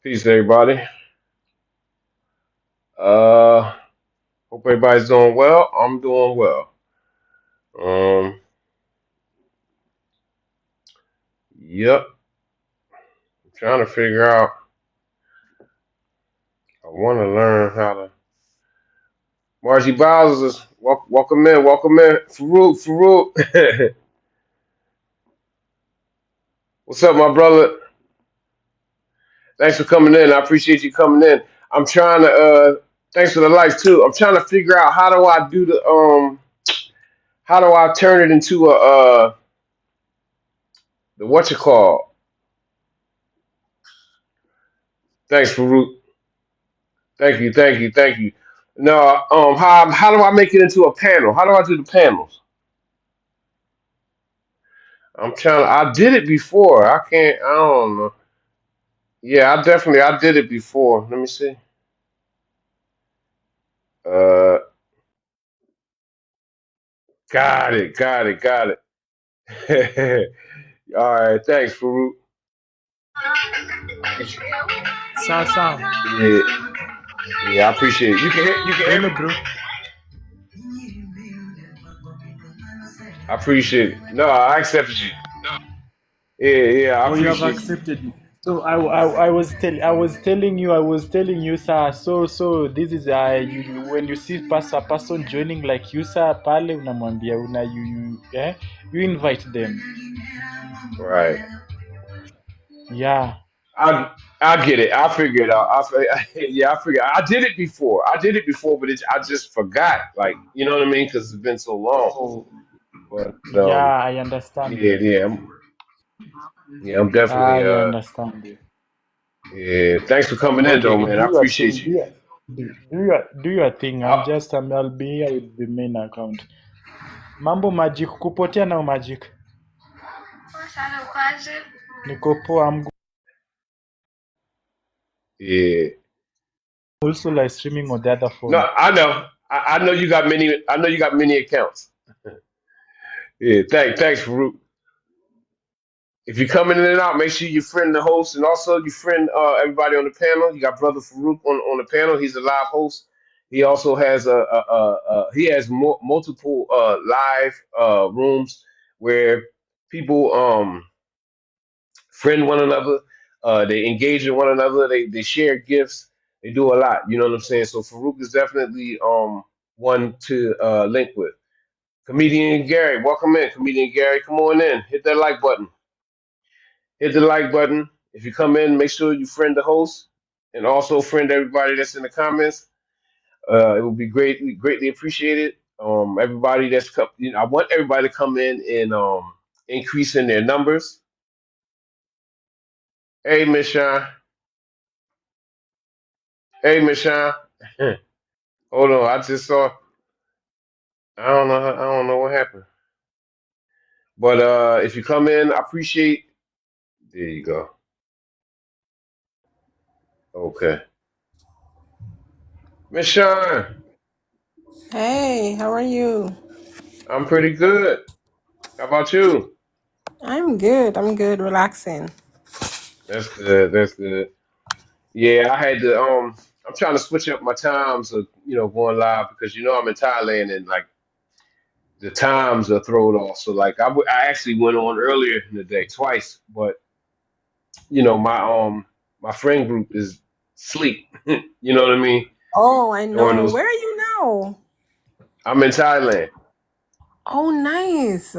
Peace, everybody. Uh, Hope everybody's doing well. I'm doing well. Um, yep. I'm trying to figure out. I want to learn how to. Margie Bowers is welcome in. Welcome in. Farouk. What's up, my brother? Thanks for coming in. I appreciate you coming in. I'm trying to. Thanks for the likes too. I'm trying to figure out how do I do the how do I turn it into a the what you call. Thanks, Farouk. Thank you. No, how do I make it into a panel? How do I do the panels? I'm trying. I did it before. I can't. I don't know. Yeah, I did it before. Let me see. Uh, got it. All right, thanks, Farouk. Sasa, Yeah, yeah, I appreciate it. You can hear hello me? bro. I appreciate it. No, I accepted you. Yeah, I Oh, you have appreciate you. accepted me. So I was telling you, sir. So this is when you see a person joining like you, sir, pale unamwambia you invite them. Right. Yeah. I I get it. I figure it out. Yeah, I figure. I did it before. But I just forgot. Like you know what I mean? Because it's been so long. Oh, But yeah. I understand yeah, you. I'm definitely I understand you. yeah. Thanks for coming in, though, Okay, man. I do your appreciate thing. you. Do your thing. I, I'll be here with the main account. Mambo Magic, kupotea nao Magic. Niko poa. I'm yeah. also live streaming on the other No, phone. I know. I know you got many. I know you got many accounts. Yeah. Thanks, Farouk. If you're coming in and out, make sure you friend the host and also you friend everybody on the panel. You got Brother Farouk on the panel. He's a live host. He also has he has multiple live rooms where people friend one another. They engage in one another. They share gifts. They do a lot. You know what I'm saying? So Farouk is definitely one to link with. Comedian Gary, welcome in. Comedian Gary, come on in. Hit that like button. Hit the like button. If you come in, make sure you friend the host and also friend everybody that's in the comments. It will be greatly appreciated. Everybody that's come, I want everybody to come in and increase in their numbers. Hey, Miss Sean. Hey, Miss Sean. Hold on, I just saw. I don't know what happened. But if you come in, I appreciate. There you go. Okay, Miss Sean. Hey, how are you? I'm pretty good. How about you? I'm good. I'm good. Relaxing. That's good. That's good. Yeah, I had to. I'm trying to switch up my times of going live because I'm in Thailand and like the times are thrown off. So like I actually went on earlier in the day twice, but my friend group is sleep. You know what I mean? Oh, I During know. those, Where are you now? I'm in Thailand. Oh, nice.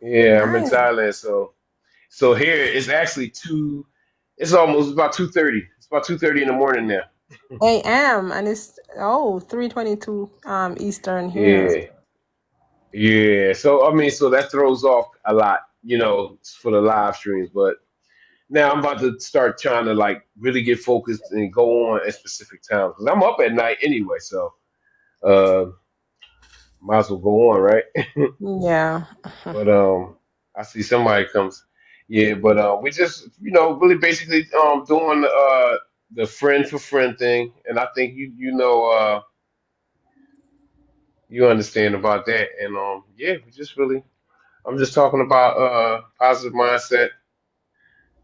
Yeah, I'm in Nice. Thailand. So here it's actually two. It's almost about 2:30. It's about 2:30 in the morning now. AM and it's 3:22 Eastern here. Yeah. Yeah, so I mean, so that throws off a lot, for the live streams. But now I'm about to start trying to like really get focused and go on at specific times because I'm up at night anyway. So uh, might as well go on, right? Yeah. But I see somebody comes. Yeah, but we just really basically doing the friend for friend thing, and I think you understand about that, and yeah, we just really I'm just talking about positive mindset,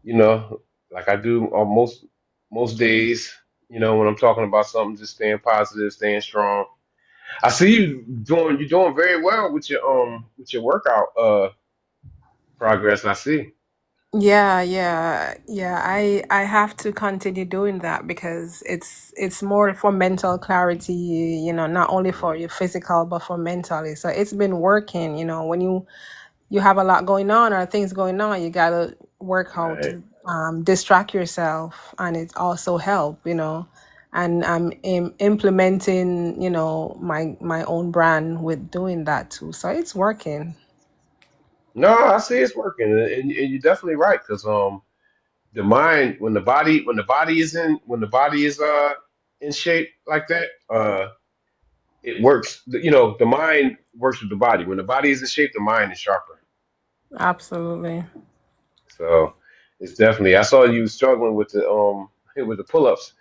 you know, like I do almost. most days. When I'm talking about something, just staying positive, staying strong. I see you're doing very well with your workout progress. I see. Yeah, yeah, yeah. I have to continue doing that because it's more for mental clarity, not only for your physical but for mentally. So it's been working, when you have a lot going on or things going on, you gotta work how Right. to distract yourself, and it also help, And I'm implementing, my own brand with doing that too. So it's working. No, I see it's working, and you're definitely right because the mind when the body is in shape like that it works. The mind works with the body. When the body is in shape, the mind is sharper. Absolutely. So it's definitely. I saw you struggling with the with the pull ups.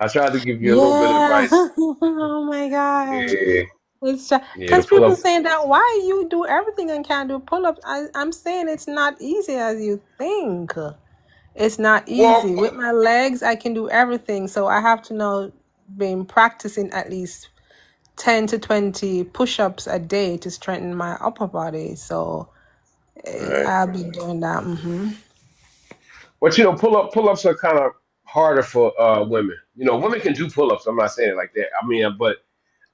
I tried to give you a little bit of Yeah. advice. Oh my gosh. Yeah, It's just yeah, the because pull people ups. saying that why you do everything and can't do pull-ups. I'm saying it's not easy as you think. It's not Well, easy. With my legs, I can do everything. So I have to know been practicing at least 10 to 20 push-ups a day to strengthen my upper body. So right. I'll be doing that. But pull ups are kind of harder for women. Women can do pull ups. I'm not saying it like that. I mean, but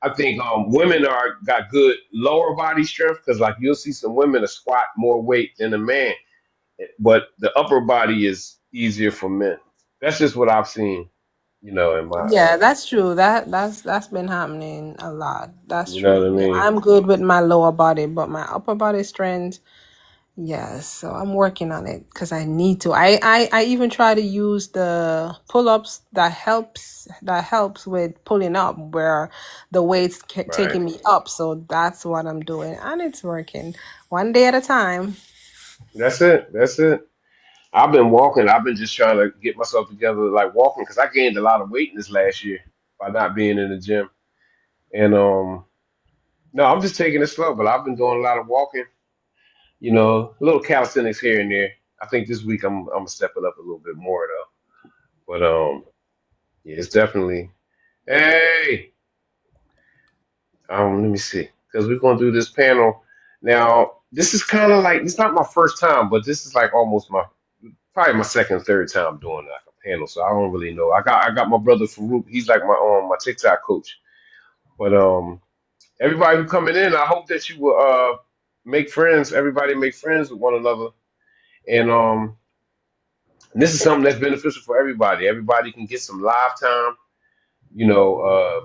I think women are got good lower body strength because like you'll see some women that squat more weight than a man, but the upper body is easier for men. That's just what I've seen, in my Yeah, that's true. That's been happening a lot. That's you know true. what I Yeah, mean? I'm good with my lower body, but my upper body strength, yes. So I'm working on it because I need to. I even try to use the pull-ups that helps with pulling up where the weight's Right. taking me up. So that's what I'm doing, and it's working one day at a time. That's it. That's it. I've been walking. I've been just trying to get myself together, like walking, because I gained a lot of weight in this last year by not being in the gym. And no, I'm just taking it slow. But I've been doing a lot of walking. A little calisthenics here and there. I think this week I'm stepping up a little bit more though. But yeah, it's definitely. Hey, let me see, because we're gonna do this panel now. This is kind of like it's not my first time, but this is like almost my probably my second, third time doing like a panel. So I don't really know. I got my brother Farouk. He's like my TikTok coach. But everybody who coming in, I hope that you will make friends. Everybody make friends with one another, and this is something that's beneficial for everybody. Everybody can get some live time.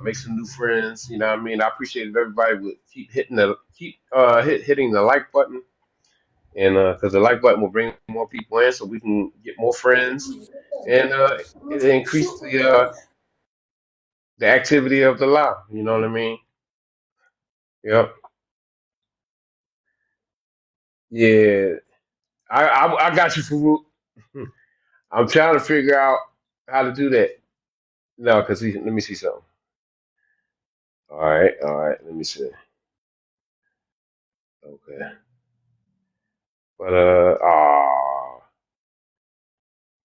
Make some new friends. You know what I mean? I appreciate if everybody would keep hitting the like button, and because the like button will bring more people in, so we can get more friends, and it increase the activity of the live. You know what I mean? Yep. Yeah. I got you, Farouk. I'm trying to figure out how to do that. No, because let me see something. All right, all right. Let me see. Okay. But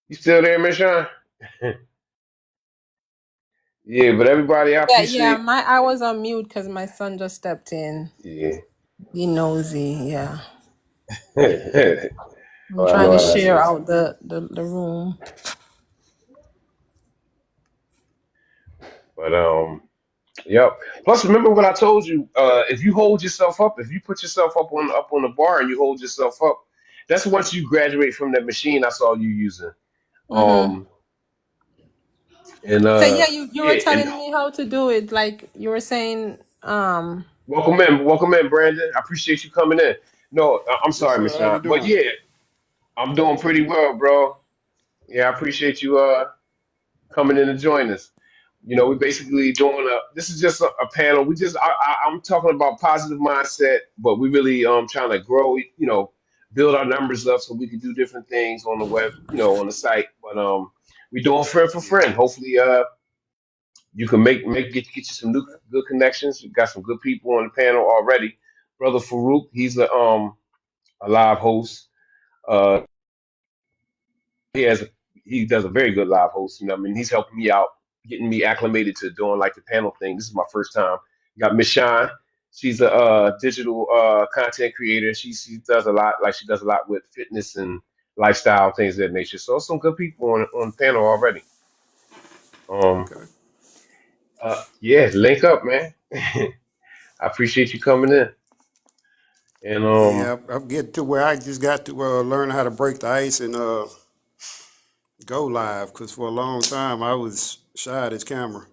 you still there, Michelle? Yeah, but everybody, I Yeah, yeah. appreciate. I was on mute because my son just stepped in. Yeah. Be nosy. Yeah, I'm Oh, I trying know to how that share is. out the room. But yep. Plus, remember what I told you. If you hold yourself up, if you put yourself up on the bar and you hold yourself up, that's once you graduate from that machine I saw you using. Mm-hmm. Um, and So yeah, you were yeah, and telling me how to do it. Like you were saying, welcome in, Brandon. I appreciate you coming in. No, I'm Yes, sorry, sir. Miss How Sean, you but doing? yeah, I'm doing pretty well, bro. Yeah, I appreciate you coming in to join us. We're basically doing this is just a panel. I'm talking about positive mindset, but we really trying to grow, build our numbers up so we can do different things on the web, on the site. But we're doing friend for friend. Hopefully you can get you some new good connections. We got some good people on the panel already. Brother Farouk, he's a live host. Uh he has he does a very good live host. You know, what I mean, he's helping me out, getting me acclimated to doing like the panel thing. This is my first time. You got Miss Shine. She's a digital content creator. She does a lot, like she does a lot with fitness and lifestyle things of that nature. So some good people on the panel already. Um, Okay. yeah, link up, man. I appreciate you coming in. And Yeah, I'm getting to where I just got to learn how to break the ice and go live. Because for a long time I was shy of this camera.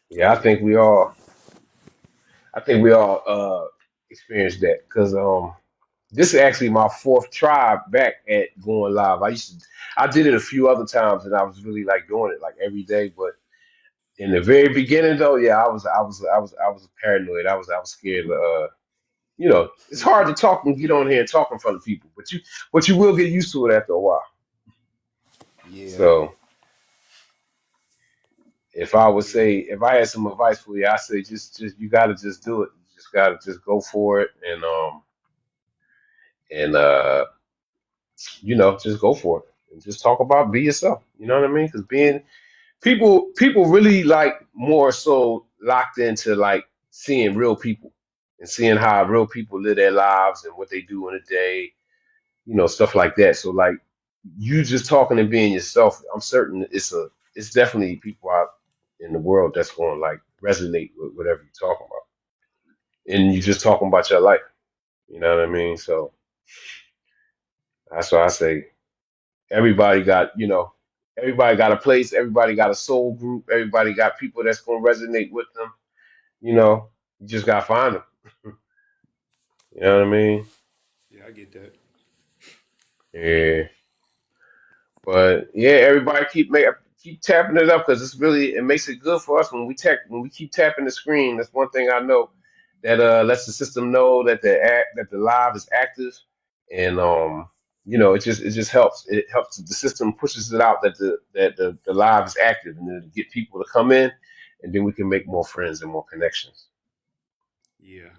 yeah, I think we all experienced that because this is actually my fourth try back at going live. I did it a few other times, and I was really like doing it like every day. But in the very beginning, though, yeah, I was paranoid. I was scared. It's hard to talk and get on here and talk in front of people, but you will get used to it after a while. Yeah. So if I had some advice for you, I say just you got to just do it. You just got to just go for it, and just go for it and just talk about be yourself. You know what I mean? Because being people really like more so locked into like seeing real people and seeing how real people live their lives and what they do in a day, stuff like that. So like you just talking and being yourself, I'm certain it's definitely people out in the world that's going to like resonate with whatever you're talking about. And you Yeah. just talking about your life. You know what I mean? So that's why I say everybody got a place, everybody got a soul group, everybody got people that's gonna resonate with them. You know, you just gotta find them. You know what I mean? Yeah, I get that. Yeah. But yeah, everybody keep tapping it up because it makes it good for us when we keep tapping the screen. That's one thing I know that lets the system know that the live is active, and it just helps. It helps the system pushes it out that the live is active, and then to get people to come in, and then we can make more friends and more connections. Yeah.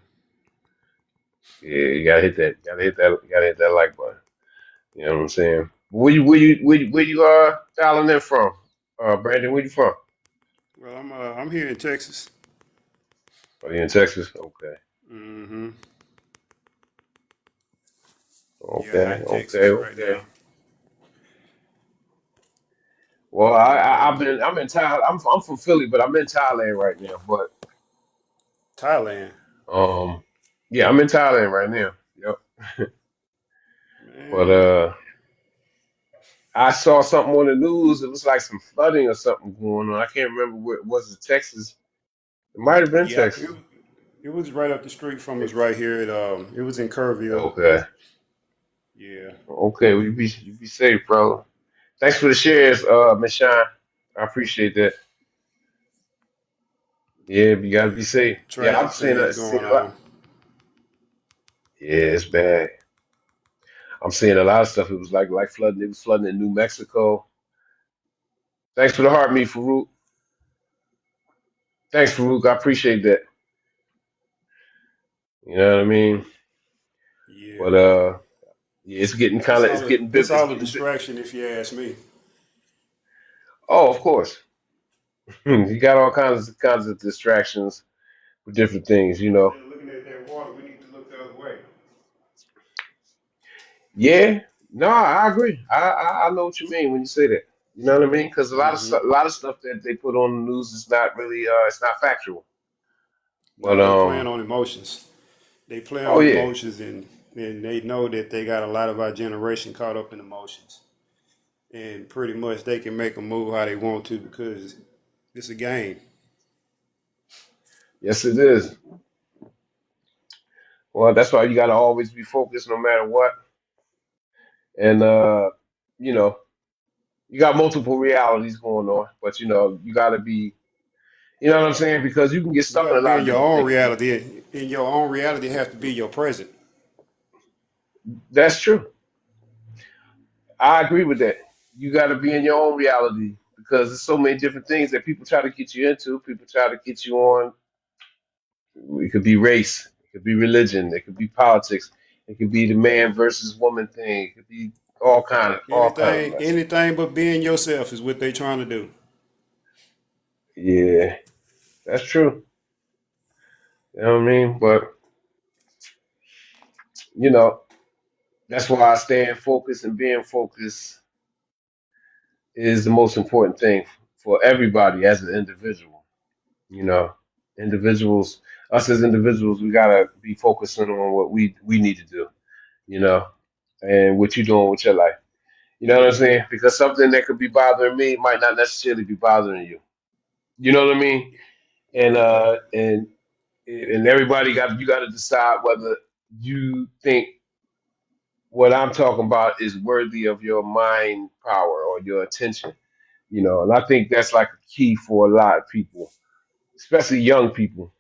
Yeah, you gotta hit that. You gotta hit that like button. You know what I'm saying? Where you dialing in from? Brandon, where you from? Well, I'm here in Texas. Are you in Texas? Okay. Mm-hmm. Yeah, Okay. hot Okay. Texas right Okay. now. Well, But I'm in Thailand. I'm from Philly, but I'm in Thailand right now. But Thailand, um, yeah, I'm in Thailand right now. Yep. But man. I saw something on the news. It was like some flooding or something going on. I can't remember where it was. It Texas? It might have been Yeah, Texas. it was right up the street from us right here. It was in Kerrville. Okay. Yeah. Okay. Well, you be safe, brother. Thanks for the shares, Miss Shine. I appreciate that. Yeah, but you gotta be Yeah. safe. Yeah, I'm Tragic seeing things that. going on. Yeah, it's bad. I'm seeing a lot of stuff. It was like flooding. It was flooding in New Mexico. Thanks for the heart, me Farouk. Thanks, Farouk. I appreciate that. You know what I mean? Yeah. But yeah, it's getting It's it's all a getting. distraction if you ask me. Oh, of course. You got all kinds of distractions with different things. Instead of looking at that water, we need to look the other way. Yeah. No, I agree. I know what you mean when you say that. You know what I mean? Because Hmm. a lot of stuff that they put on the news is not really it's not factual. But No, they playing on emotions. They play oh on yeah. emotions, and they know that they got a lot of our generation caught up in emotions. And pretty much they can make them move how they want to because it's a game. Yes, it is. Well, that's why you got to always be focused no matter what. And you know, you got multiple realities going on, but you got to be, you know what I'm saying? Because you can get You stuck got in to a be lot in of your different own things. reality. In your own reality, have to be your present. That's true. I agree with that. You got to be in your own reality because there's so many different things that people try to get you into. People try to get you on. It could be race, it could be religion, it could be politics, it could be the man versus woman thing. It could be all kind of mess. Anything but being yourself is what they trying to do. Yeah, that's true. You know what I mean? But you know, that's why staying focused and being focused is the most important thing for everybody as an individual. You know, individuals, us as individuals, we gotta be focusing on what we need to do. You know, and what you doing with your life. You know what I'm Hmm. saying? Because something that could be bothering me might not necessarily be bothering you. You know what I mean? And Yeah. uh and and everybody got you got to decide whether you think what I'm talking about is worthy of your mind power or your attention. You know, and I think that's like a key for a lot of people, especially young people,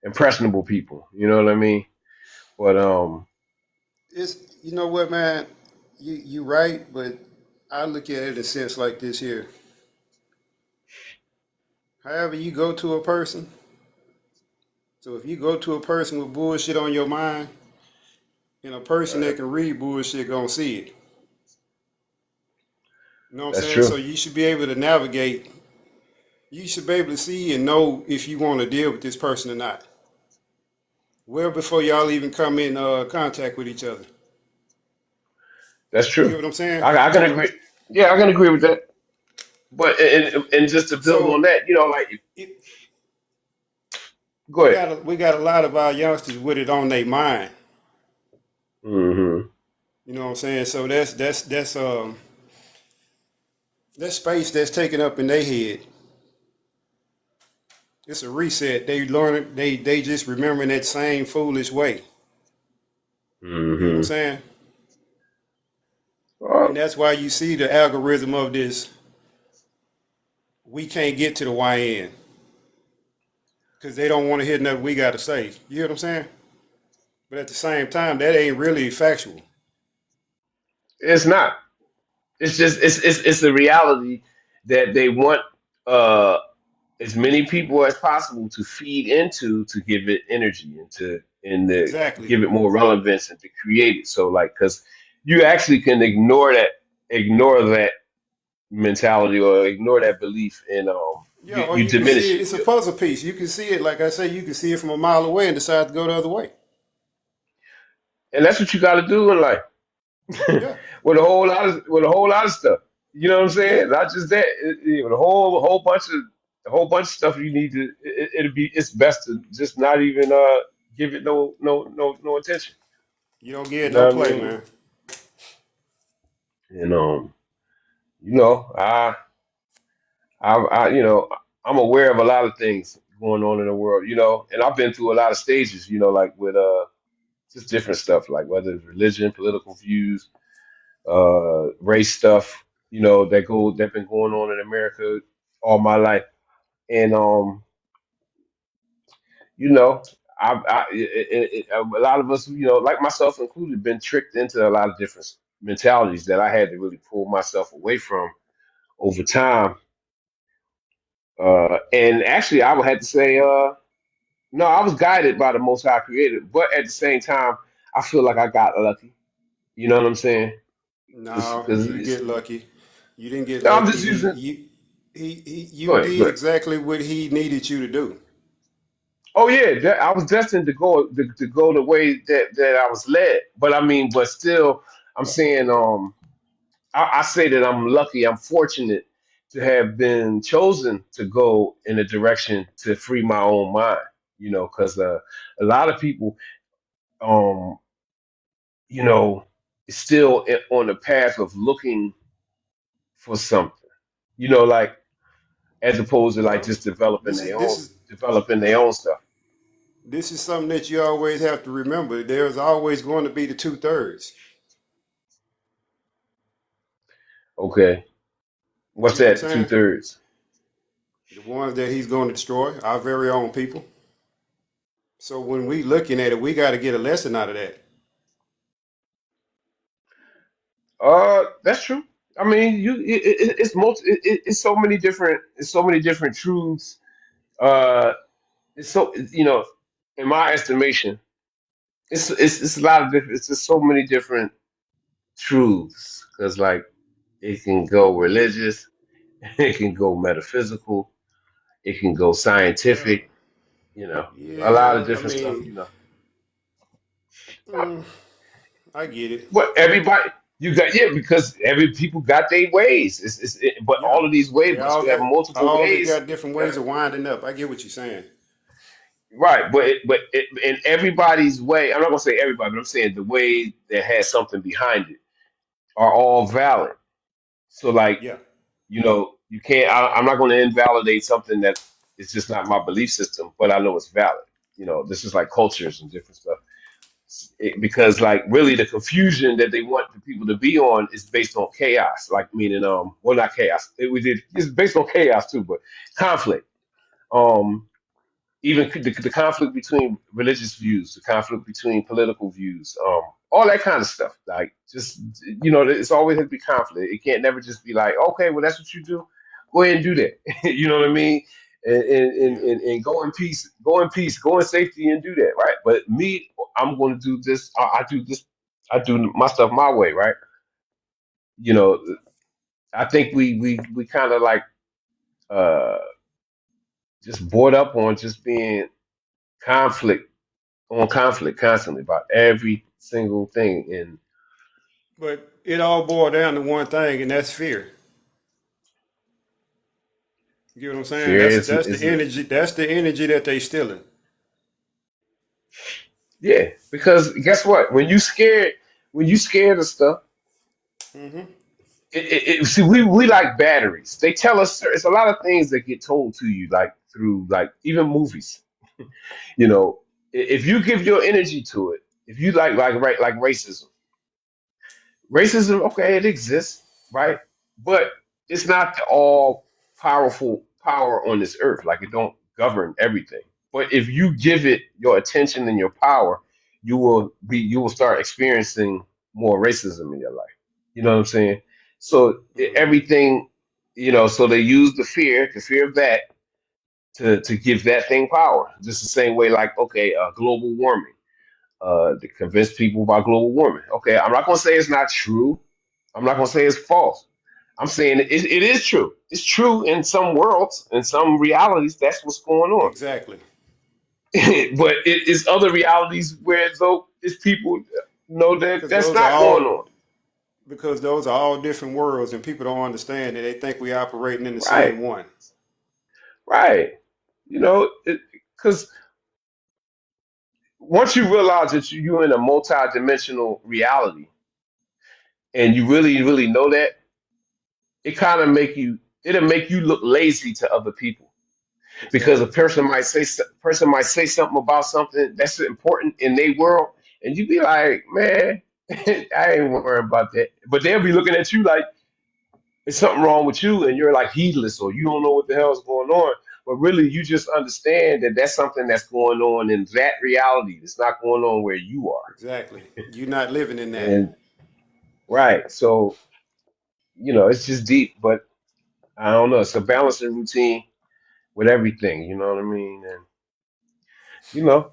impressionable people. You know what I mean? But It's you know what, man, you right, but I look at it in a sense like this here. However, you go to a person. So if you go to a person with bullshit on your mind, and a person uh, that can read bullshit gonna see it. You know what I'm that's saying? So true. you should be able to navigate. You should be able to see and know if you want to deal with this person or not. Well, before y'all even come in contact with each other. That's You get true. what I'm saying? I can agree. Yeah, I can agree with that. But and just to build on So that, you know, like it, go ahead. we got a lot of our youngsters with it on their mind. Hmm. You know what I'm saying? So that space that's taken up in their head. It's a reset. They learn it. They just remembering that same foolish way. You know what I'm Hmm. saying? And Well, that's why you see the algorithm of this. We can't get to the YN because they don't want to hear nothing we got to say. You hear what I'm saying? But at the same time, that ain't really factual. it's not. It's just it's the reality that they want uh as many people as possible to feed into to give it energy and to Exactly. give it more relevance and to create it. So like because you actually can ignore that mentality or ignore that belief and Yeah, or you you can see diminish it. it. It's a puzzle piece. You can see it, like I say, you can see it from a mile away and decide to go the other way. And that's what you got to do in life. Yeah, With a whole lot of stuff. You know what I'm yeah. saying? Not just that. A whole bunch of stuff you need to. It'll be. It's best to just not even give it no attention. You don't get You no know what I play, mean? man. And you know, I'm aware of a lot of things going on in the world. You know, and I've been through a lot of stages. You know, like with just different stuff, like whether it's religion, political views, race stuff, that been going on in America all my life, and you know, a lot of us, like myself included, been tricked into a lot of different mentalities that I had to really pull myself away from over time. And actually, I would have to say, no, I was guided by the Most High Creator, but at the same time, I feel like I got lucky. You know what I'm saying? No, you didn't Because get lucky. You didn't get I'm lucky. just using. Go You ahead, go did ahead. exactly what he needed you to do. Oh yeah, I was destined to go the way that I was led. But I mean, but still, I'm saying, I say that I'm lucky, I'm fortunate to have been chosen to go in a direction to free my own mind. Because a lot of people, um, you know, is still on the path of looking for something. Like as opposed to like Well, just developing this is their this own, is developing their own stuff. this is something that you always have to remember. There's always going to be the 2/3. Okay, You what's know what I'm that? Two saying? thirds. The ones that he's going to destroy, our very own people. So when we looking at it, we got to get a lesson out of that. That's true. I mean, it's so many different truths. Uh, it's so in my estimation, it's a lot of different. It's just so many different truths, because like it can go religious, it can go metaphysical, it can go Well, scientific. You know, a lot of yeah, I different stuff. mean, You know, mm, I get it. but everybody. You got yeah because every people got their ways. But Yeah, all of these ways, they but all you have got multiple ways. different Yeah. ways of winding up. I get what you're saying. Right, in everybody's way, I'm not gonna say everybody, but I'm saying the way that has something behind it are all valid. So, like, Yeah, you can't. I'm not going to invalidate something that is just not my belief system, but I know it's valid. This is like cultures and different stuff. Because, like, really, the confusion that they want the people to be on is based on chaos. Like, meaning, well, not chaos. It's based on chaos too, but conflict. Um, even the conflict between religious views, the conflict between political views, all that kind of stuff. Like, just it's always has to be conflict. It can't never just be like, okay, well, that's what you do. Go ahead and do that. You know what I mean? yeah. And go in peace, go in peace, go in safety, and do that, right? But me, I'm going to do this. I do this. I do my stuff my way, right? You know, I think we kind of like uh just bored up on just being conflict on conflict constantly about every single thing. And But it all boiled down to one thing, and that's fear. You get what I'm saying? fear That's the is energy. That's the energy that they stealing. yeah, because guess what? When you scared of stuff, Hmm. see, we like batteries. They tell us it's a lot of things that get told to you, like through like even movies. You know, if you give your energy to it, if you like racism. Racism, okay, it exists, right? But it's not the all powerful power on this earth. Like it don't govern everything. But if you give it your attention and your power, you will start experiencing more racism in your life. You know what I'm saying? So Hmm. everything, so they use the fear of that to give that thing power. Just the same way, like, okay, global warming, to convince people about global warming. Okay, I'm not gonna say it's not true. I'm not gonna say it's false. I'm saying it is true. It's true in some worlds, in some realities. That's what's going on. Exactly. But it is other realities where though it's people know that Because that's those are not going all on. because those are all different worlds, and people don't understand that they think we operating in the Right, same one. right. Because once you realize that you're in a multi-dimensional reality, and you really, really know that, it kind of it'll make you look lazy to other people because a Exactly. person might say something about something that's important in their world, and you be like, man, I ain't worried about that. But they'll be looking at you like there's something wrong with you, and you're like heedless or you don't know what the hell is going on. But really, you just understand that that's something that's going on in that reality. It's not going on where you are. Exactly. You're not living in that. And right, so it's just deep, but I don't know. It's a balancing routine with everything. You know what I mean? And you know,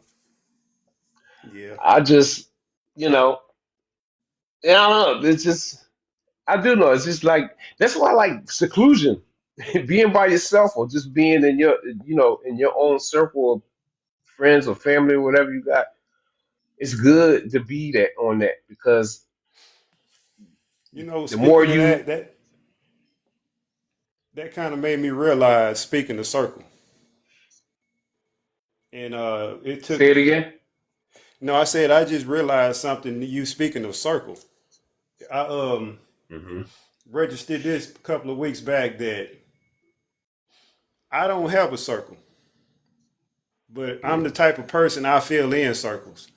Yeah. I just, you know, yeah, I don't know. It's just, I do know. It's just like that's why I like seclusion, being by yourself or just being in in your own circle of friends or family or whatever you got. It's good to be that on that because the more Speaking of you that kind of made me realize. Speaking of circle, and it took. say it again. No, I said I just realized something. You speaking of circle, I Hmm. registered this a couple of weeks back that I don't have a circle, but I'm the type of person I fill in circles.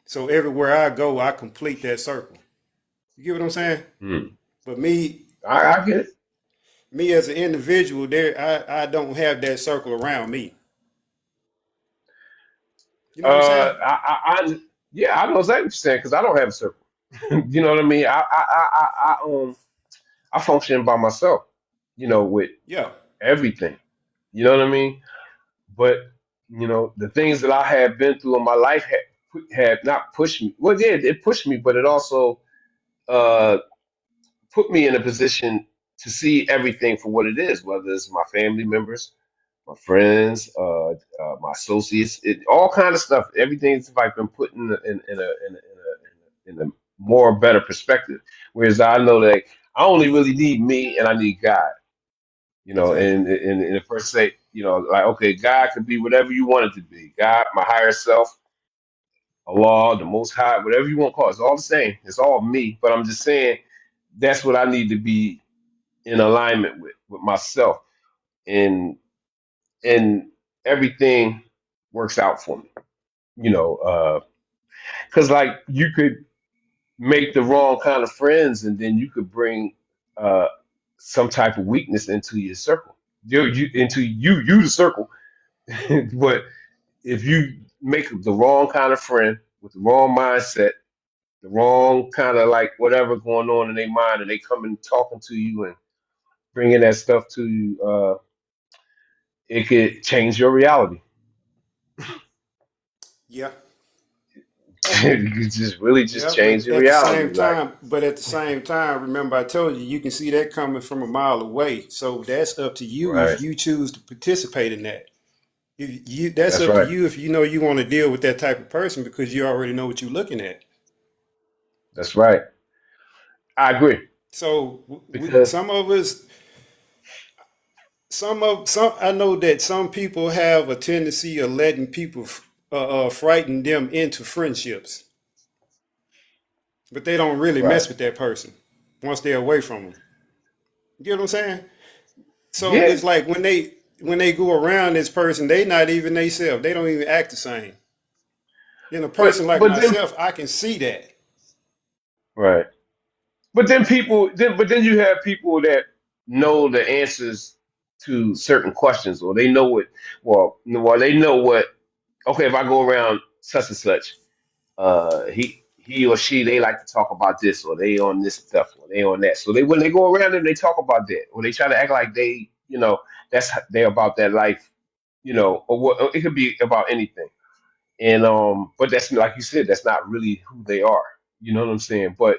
So everywhere I go, I complete that circle. You get what I'm saying? Mm. But me, I get it. me as an individual, I don't have that circle around me. You know what I'm saying? Yeah, I know exactly what you're saying because I don't have a circle. You know what I mean? I function by myself. With Yeah. everything. You know what I mean? But the things that I have been through in my life have not pushed me. Well, yeah, it pushed me, but it also uh, put me in a position to see everything for what it is, whether it's my family members, my friends, my associates, all kind of stuff. Everything's like been put in a more better perspective. Whereas I know that I only really need me and I need God. You know, Exactly. and in the first say, you know, like okay, God could be whatever you want it to be. God, my higher self, Allah, the Most High, whatever you want to call it, it's all the same. It's all me. But I'm just saying that's what I need to be in alignment with myself, and and everything works out for me. You know, because like you could make the wrong kind of friends, and then you could bring uh, some type of weakness into your circle. You the circle. But if you make the wrong kind of friend with the wrong mindset, the wrong kind of like whatever going on in their mind, and they come and talking to you and bringing that stuff to you, it could change your reality. Yeah. You could just really just Yeah, change but your at the reality. same Like, time, remember I told you you can see that coming from a mile away. So that's up to you right, if you choose to participate in that. If you, that's that's up to right, you if you know you want to deal with that type of person because you already know what you're looking at. that's right. I agree So because, some of us, some I know that some people have a tendency of letting people frighten them into friendships, but they don't really right, mess with that person once they're away from them. You get what I'm saying? So yeah, it's like when they go around this person, they not even themselves. They don't even act the same. In a person like but then myself, I can see that. right, but then you have people that know the answers to certain questions, or they know what, well, they know what. Okay, if I go around such and such, he or she they like to talk about this, or they on this stuff, or they on that. So they when they go around and they talk about that, or they try to act like they, they're about that life, or what it could be about anything. And but that's like you said, that's not really who they are. You know what I'm saying? But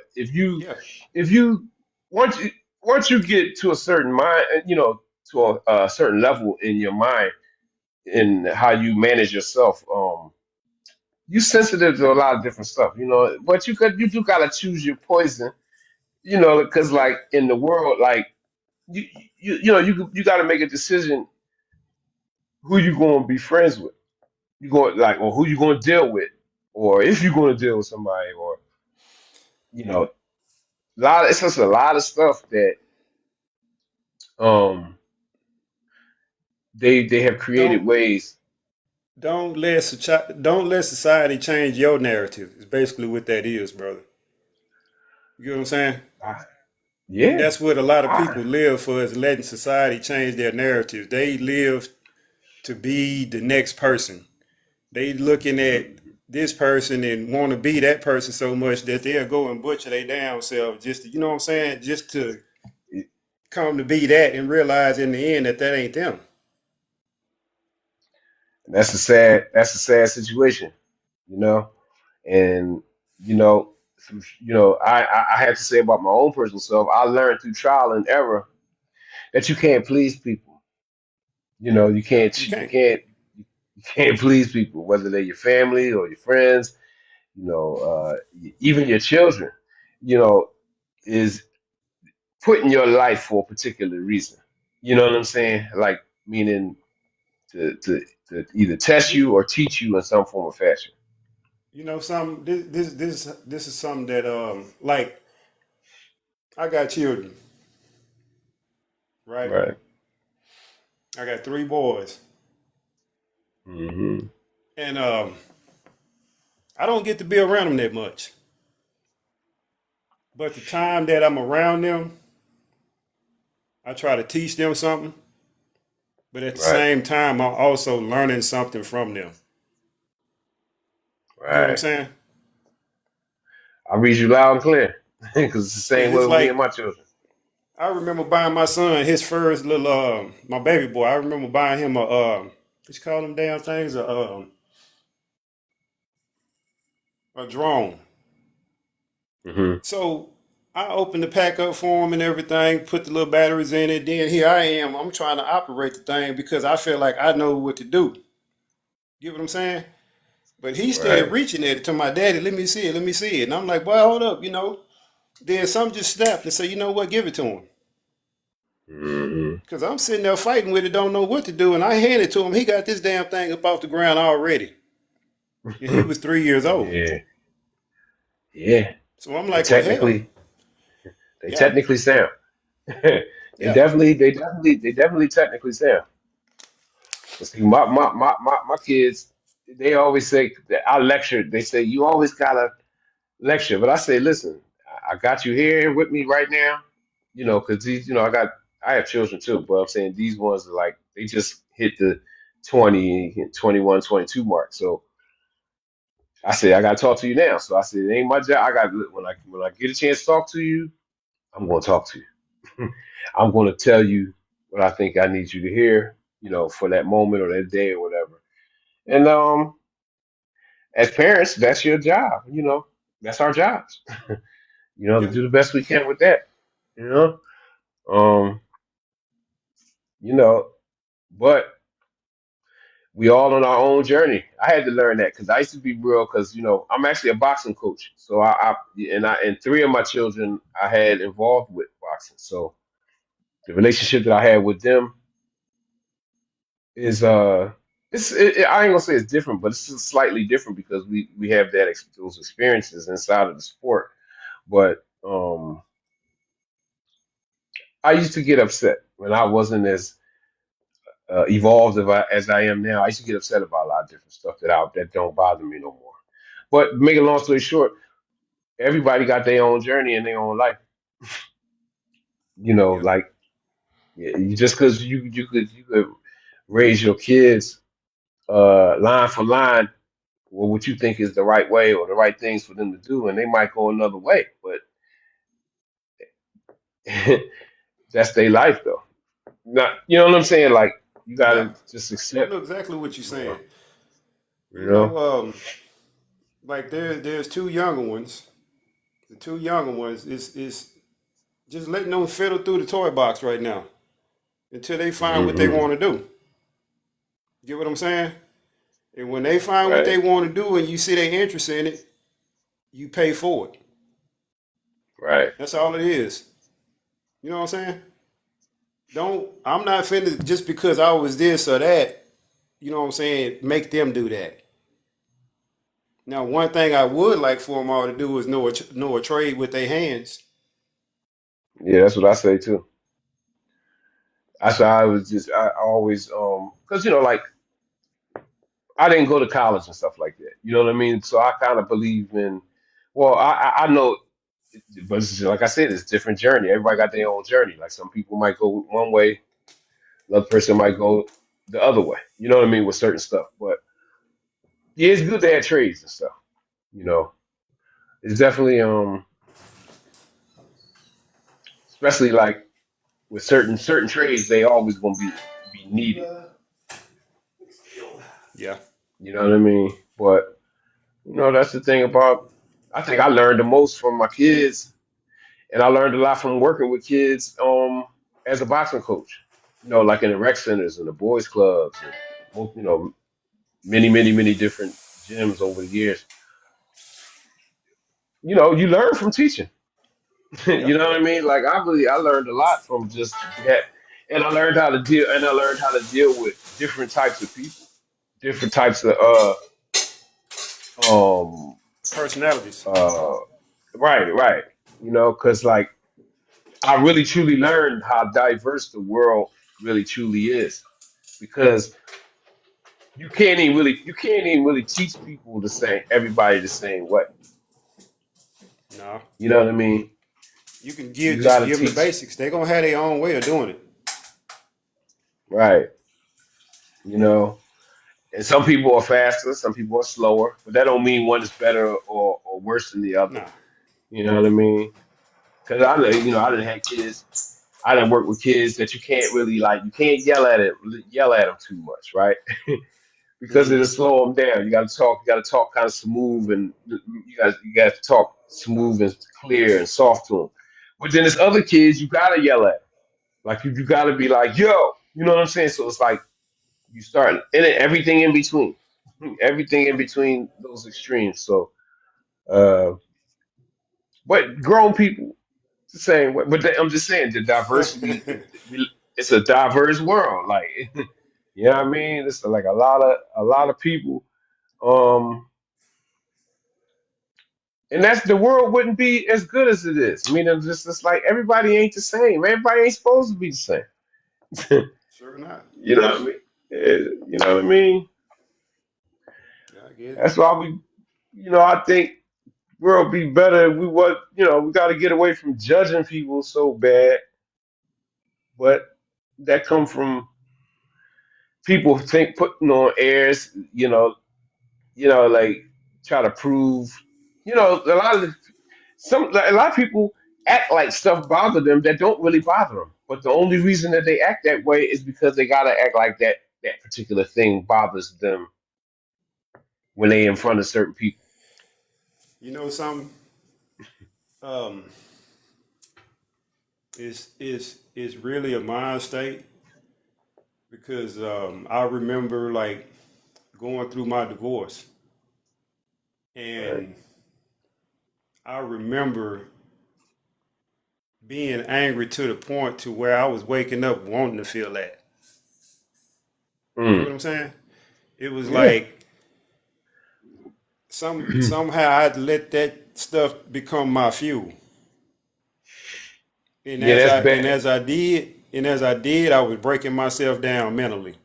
Yeah, if you once you once you get to a certain mind, to a certain level in your mind and how you manage yourself, you sensitive to a lot of different stuff, but you do gotta choose your poison, because yeah. like in the world, like you you gotta make a decision who you gonna be friends with, you going like or who you gonna deal with, or if you're gonna deal with somebody, or you know, it's just a lot of stuff that um they have created Don't ways. don't let society change your narrative. Is basically what that is, brother. You get what I'm saying? Ah, And yeah, that's what a lot of ah, people live for is letting society change their narrative. They live to be the next person. They looking at this person and want to be that person so much that they'll go and butcher their damn self just to, you know what I'm saying? Just to come to be that and realize in the end that that ain't them. that's a sad situation, you know. And you know, I had to say about my own personal self. I learned through trial and error that you can't please people. You Yeah, can't you you can't. can't you can't please people, whether they're your family or your friends. Even your children. You know, is put in your life for a particular reason. You know what I'm saying? Like meaning to either test You, you or teach you in some form or fashion. you know, some this is something that like I got children, right? Right. I got three boys, Hmm. and I don't get to be around them that much. But the time that I'm around them, I try to teach them something. But at the Right. same time, I'm also learning something from them. You get what I'm Right. saying? I read you loud and clear because it's the Cause same way it's with me and like my children. I remember buying my son his first little my baby boy. I remember buying him a what you call them damn things a drone. Hmm. So I opened the pack up for him and everything, put the little batteries in it. Then here I am. I'm trying to operate the thing because I feel like I know what to do. Get what I'm saying? But he steady Right. reaching at it to my daddy. Let me see it. Let me see it. And I'm like, boy, hold up. Then some just snapped and say, you know what? Give it to him. Hmm. Because I'm sitting there fighting with it, don't know what to do. And I handed it to him. He got this damn thing up off the ground already. And he was 3 years old. Yeah. Yeah. So I'm They like, well, hell, technically they yeah, technically sound. they yeah, definitely technically sound. But see, my kids, they always say that I lecture. They say you always gotta lecture, but I say, listen, I got you here with me right now. Because these, I have children too, but I'm saying these ones are like they just hit the 20, 21, 22 mark. So I said, I gotta talk to you now. So I said, it ain't my job. I got when I get a chance to talk to you, I'm gonna talk to you. I'm gonna tell you what I think I need you to hear, for that moment or that day or whatever. And as parents, that's your job. That's our jobs. To yeah, do the best we can with that. You know, um, you know, but we all on our own journey. I had to learn that because I used to be real. Because I'm actually a boxing coach, so and three of my children I had involved with boxing. So the relationship that I had with them is I ain't gonna say it's different, but it's just slightly different because we have those experiences inside of the sport. But I used to get upset when I wasn't as evolved as I am now. I used to get upset about a lot of different stuff that don't bother me no more. But make a long story short, everybody got their own journey and their own life. yeah, Like just because you could raise your kids line for line, well, what you think is the right way or the right things for them to do, and they might go another way, but that's their life though. Not, you know what I'm saying? Like you yeah. gotta just I accept, know exactly what you're you know, saying. you You know. know, like there's two younger ones. The two younger ones is just letting them fiddle through the toy box right now until they find what they Hmm. want to do. Get what I'm saying? And when they find what they Right, want to do and you see their interest in it, you pay for it. right. That's all it is. You know what I'm saying? Don't I'm not offended just because I was this or that. You know what I'm saying? Make them do that. Now, one thing I would like for them all to do is know a trade with their hands. Yeah, that's what I say too. That's why I always because like I didn't go to college and stuff like that. You know what I mean? So I kind of believe in. Well, I know, but like I said, it's a different journey. Everybody got their own journey. Like some people might go one way, another person might go the other way. You know what I mean with certain stuff. But yeah, it's good to have trades and stuff. You know, it's definitely especially like with certain trades, they always gonna be needed. Yeah. You know what I mean? But that's the thing about. I think I learned the most from my kids, and I learned a lot from working with kids as a boxing coach. Like in the rec centers and the boys clubs and many different gyms over the years. You learn from teaching. Yeah. You know what I mean? Like I learned a lot from just that, and I learned how to deal with different types of people, different types of um Personalities. uh right. Because like I really truly learned how diverse the world really truly is because you can't even really teach people everybody the same way. No. You know what I mean? You can You just got to give them the teach, basics. They're gonna have their own way of doing it. right? You know, and some people are faster, some people are slower, but that don't mean one is better or worse than the other. Nah. You know what I mean? Because I didn't have kids. I didn't work with kids that you can't really like. You can't yell at them too much, right? Because it'll Mm-hmm. slow them down. You got to talk. You got to talk kind of smooth, and you got to talk smooth and clear and soft to them. But then there's other kids you gotta yell at. Like you gotta be like, yo, you know what I'm saying? So it's like you start and then everything in between. Everything in between those extremes. So uh but grown people the same way. But I'm just saying the diversity it's a diverse world. Like you know what I mean? It's like a lot of people. Um and that's the world wouldn't be as good as it is. I mean, it's like everybody ain't the same. Everybody ain't supposed to be the same. Sure not. You know what I mean? You know what I mean? Yeah, I get it. That's why I think world be better. If we got to get away from judging people so bad, but that come from people think putting on airs. Like try to prove. A lot of people act like stuff bother them that don't really bother them. But the only reason that they act that way is because they gotta act like that particular thing bothers them when they in front of certain people. You know something? Um, it's really a mind state because I remember like going through my divorce, Right. and I remember being angry to the point to where I was waking up wanting to feel that. You get Mm. what I'm saying? It was Yeah. like somehow I'd let that stuff become my fuel. And Yeah, as that's I bad. and as I did, I was breaking myself down mentally.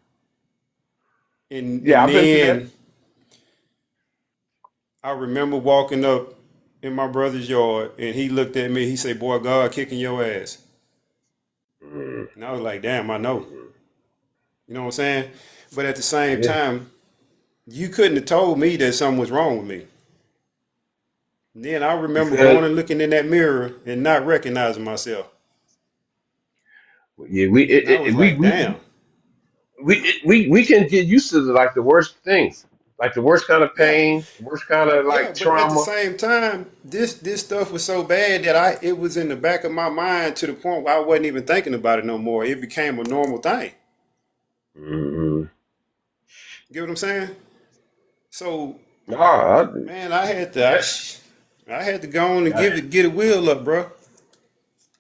And Yeah, and I've been through that. then I remember walking up in my brother's yard, and he looked at me. He said, "Boy, God kicking your ass." Mm. And I was like, "Damn, I know." Mm. You know what I'm saying? But at the same Yeah. time, you couldn't have told me that something was wrong with me. And then I remember Because going and looking in that mirror and not recognizing myself. yeah, we And I it, was it, we like, we "Damn." we can get used to like the worst things, like the worst kind of Yeah, pain, the worst kind of yeah. like But at the trauma. same time, this stuff was so bad that it was in the back of my mind to the point where I wasn't even thinking about it no more. It became a normal thing. Mm-hmm. You get what I'm saying? So, Ah, man, I had to that I had to go on and got get a wheel up, bro.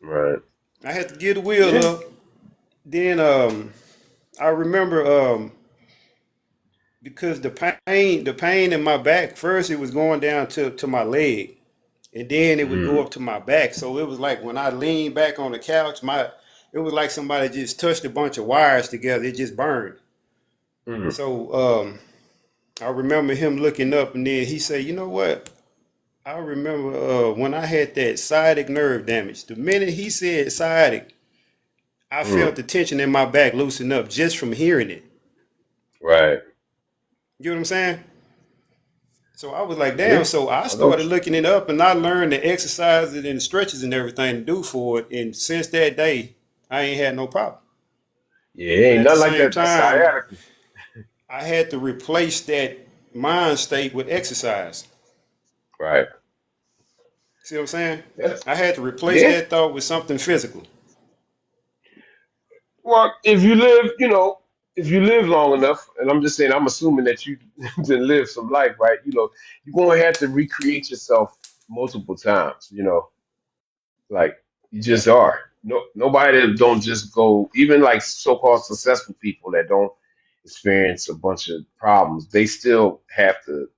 right. I had to get a wheel Yeah. up. Then I remember because the pain in my back first it was going down to my leg, and then it would go Mm. up to my back. So it was like when I leaned back on the couch, it was like somebody just touched a bunch of wires together. It just burned. Mm. So I remember him looking up, and then he said, "You know what? I remember when I had that sciatic nerve damage. The minute he said sciatic, I felt Mm. the tension in my back loosen up just from hearing it. Right. You know what I'm saying? So I was like, damn. Yeah. So I I know. started looking it up, and I learned the exercises and stretches and everything to do for it. And since that day, I ain't had no problem. Yeah, But ain't at the nothing like same that time, sciatica. I had to replace that mind state with exercise. Right. See what I'm saying? Yes. I had to replace Yeah. that thought with something physical. Well, if you live long enough, and I'm just saying, I'm assuming that you didn't live some life, right? You're gonna have to recreate yourself multiple times. Like you Yeah. just are. Nobody that don't just go. Even like so-called successful people that don't experience a bunch of problems, they still have to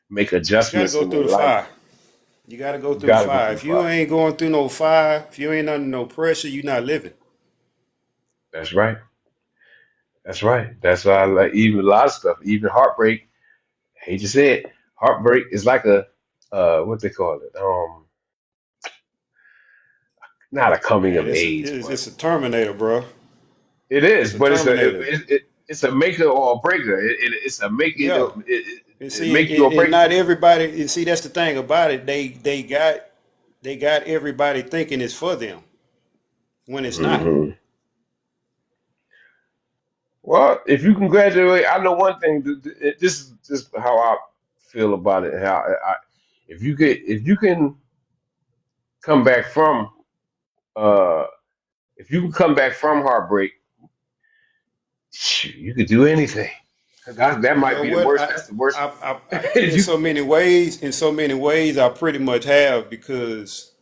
make You got to adjustments go in through their the life. fire. You got to go You through the got to go fire. through the If you fire. ain't going through no fire, if you ain't under no pressure, you're not living. That's right. That's right. That's why I like even a lot of stuff, even heartbreak. I hate to say it, heartbreak is like a what they call it. Not a coming Man, of age, but it's a Terminator, bro. it It's is. a But Terminator. it's a maker or a breaker. It's a make it, Yeah. And it see, make you or and break not you. everybody. And see, that's the thing about it. They got everybody thinking it's for them when it's not. Hmm. Well, if you can graduate, I know one thing. This is just how I feel about it. How if you can come back from uh, if you can come back from heartbreak, shoot, you could do anything. That You might know be the what? worst. That's the worst. In You, so many ways, I pretty much have because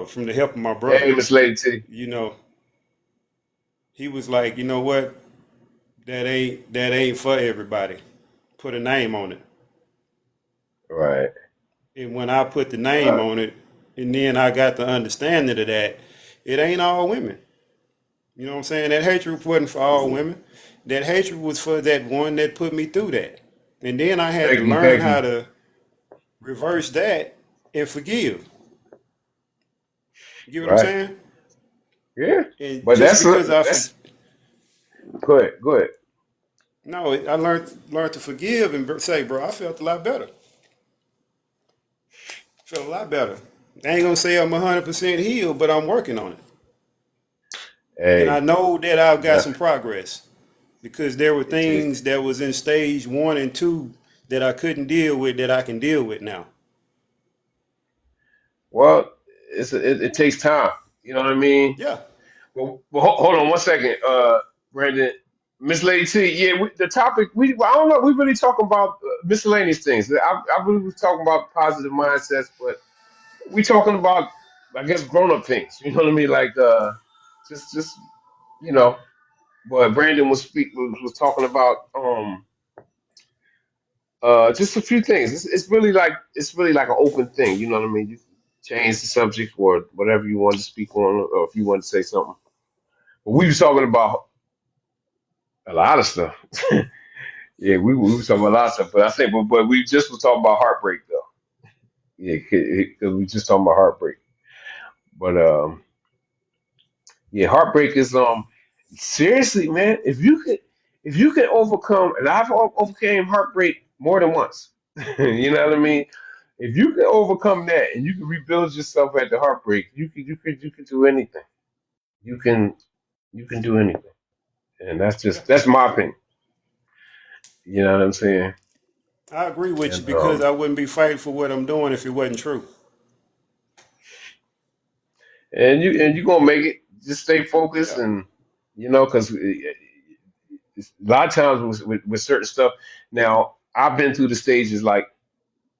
from the help of my brother. hey, Miss Lady T. You know, he was like, you know what? That ain't for everybody. Put a name on it. Right. And when I put the name Uh, on it, and then I got the understanding of that, it ain't all women. You know what I'm saying? That hatred wasn't for all women. That hatred was for that one that put me through that. And then I had to thank you. learn Thank you. how to reverse that and forgive. You get what I'm Right. saying? Yeah. And But just because that's. Go ahead. Go ahead. no, I learned to forgive and say, bro, I felt a lot better. Felt a lot better. I ain't gonna say I'm 100% healed, but I'm working on it. And I Hey, know that I've got some definitely. progress because there were It take. things that was in stage 1 and 2 that I couldn't deal with that I can deal with now. Well, it takes time. You know what I mean? Yeah. Well, hold on one second, Brandon. Miss Lady T, yeah, the topic I don't know, we really talking about miscellaneous things. I really was talking about positive mindsets, but we talking about I guess grown up things. You know what I mean? Like just you know. But Brandon was talking about just a few things. It's really like an open thing. You know what I mean? You can change the subject or whatever you want to speak on, or if you want to say something. But we was talking about a lot of stuff. Yeah, we was talking about a lot of stuff, but I think, but we just was talking about heartbreak though. Yeah, because we just talking about heartbreak. But yeah, heartbreak is seriously, man. If you could overcome, and I've overcame heartbreak more than once. You know what I mean? If you can overcome that and you can rebuild yourself at the heartbreak, you can do anything. You can you can do anything, and Yeah. that's my opinion. You know what I'm saying? I agree with you And because I wouldn't be fighting for what I'm doing if it wasn't true. and you gonna make it. Just stay focused, Yeah. and you know, because a lot of times with certain stuff. Now I've been through the stages like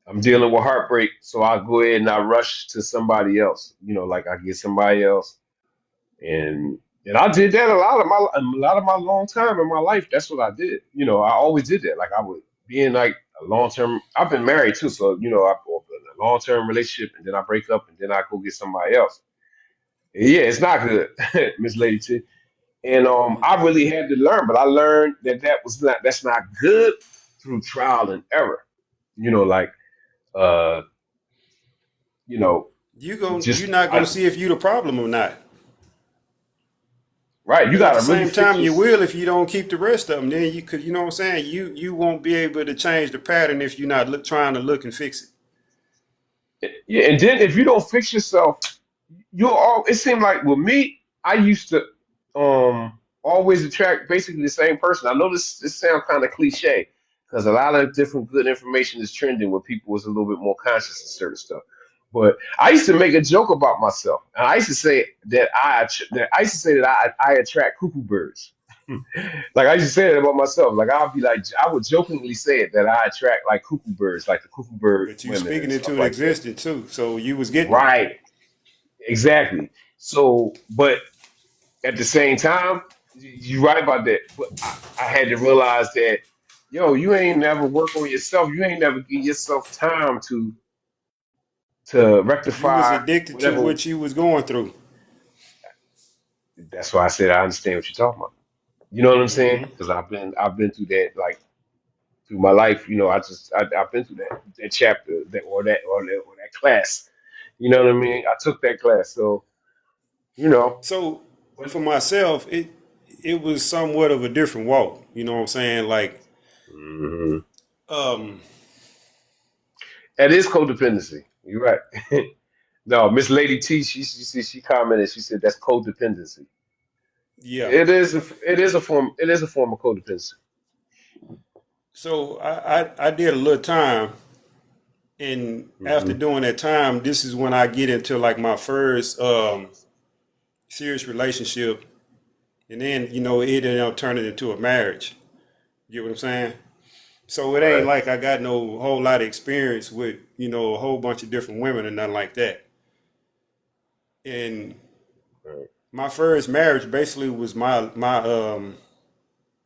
I'm dealing with heartbreak, so I go ahead and I rush to somebody else. You know, like I get somebody else, and I did that a lot of my long time in my life. That's what I did. You know, I always did that. Like I would be in like a long term. I've been married too, so you know, I've been in a long term relationship, and then I break up, and then I go get somebody else. Yeah, it's not good, Miss Lady T. And I really had to learn, but I learned that's not good through trial and error. You know, like uh, you know, You're just not gonna see if you the problem or not. right. You But at got the to really same fix time, your you will if you don't keep the rest of them. Then you could, you know what I'm saying? You won't be able to change the pattern if you're not trying to look and fix it. yeah. And then if you don't fix yourself, you all. It seemed like with me, I used to always attract basically the same person. I know this sounds kind of cliche because a lot of different good information is trending where people was a little bit more conscious of certain stuff. But I used to make a joke about myself, and I used to say that I attract cuckoo birds. Like I used to say that about myself. Like I'd be like I would jokingly say it that I attract like cuckoo birds, like the cuckoo bird But you women speaking and stuff into it like that. existed too, so you was getting it. Right. Exactly. So, but at the same time, you're right about that. But I had to realize that, yo, you ain't never work on yourself. You ain't never give yourself time to You was rectify addicted to whatever. what you was going through. That's why I said I understand what you're talking about. You know what I'm saying? Hmm. Because I've been through that like through my life. You know, I've been through that chapter or that class. You know what I mean? I took that class, so you know. So But for myself, it was somewhat of a different walk. You know what I'm saying? Like, mhm. um, That is codependency. You're right. No, Miss Lady T, she commented. She said that's codependency. yeah. It is a form of codependency. So I did a little time And after Hmm. doing that time, this is when I get into like my first serious relationship, and then it ended up turning into a marriage. You get what I'm saying? So it ain't Right. like I got no whole lot of experience with a whole bunch of different women or nothing like that. And Right. my first marriage basically was my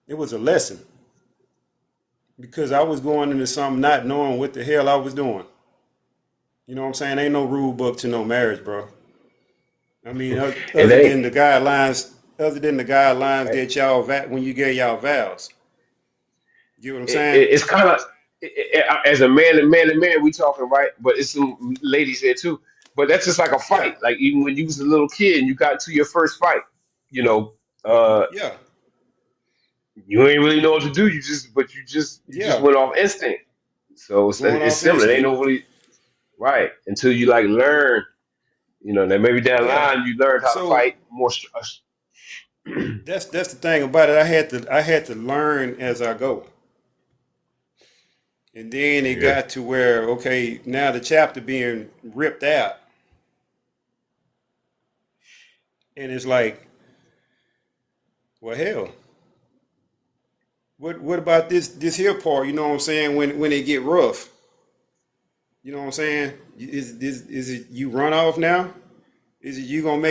it was a lesson because I was going into something not knowing what the hell I was doing. You know what I'm saying? Ain't no rule book to no marriage, bro. I mean, It other ain't. than the guidelines, that y'all when you gave y'all vows. You get what I'm saying? It's kind of as a man to man to man, we talking right, but it's some ladies there too. But that's just like a Yeah, fight. Like even when you was a little kid and you got to your first fight, you know, uh, yeah, you ain't really know what to do. You just yeah. went off instinct. So Going it's off similar. They ain't instinct. no really right until you like learn. That maybe down the Yeah. line you learned how to So fight more. that's the thing about it. I had to learn as I go, and then it Yeah. got to where okay, now the chapter being ripped out, and it's like, well, hell, what about this here part? You know what I'm saying? When it get rough, you know what I'm saying? Is it you run off now? Is it you gonna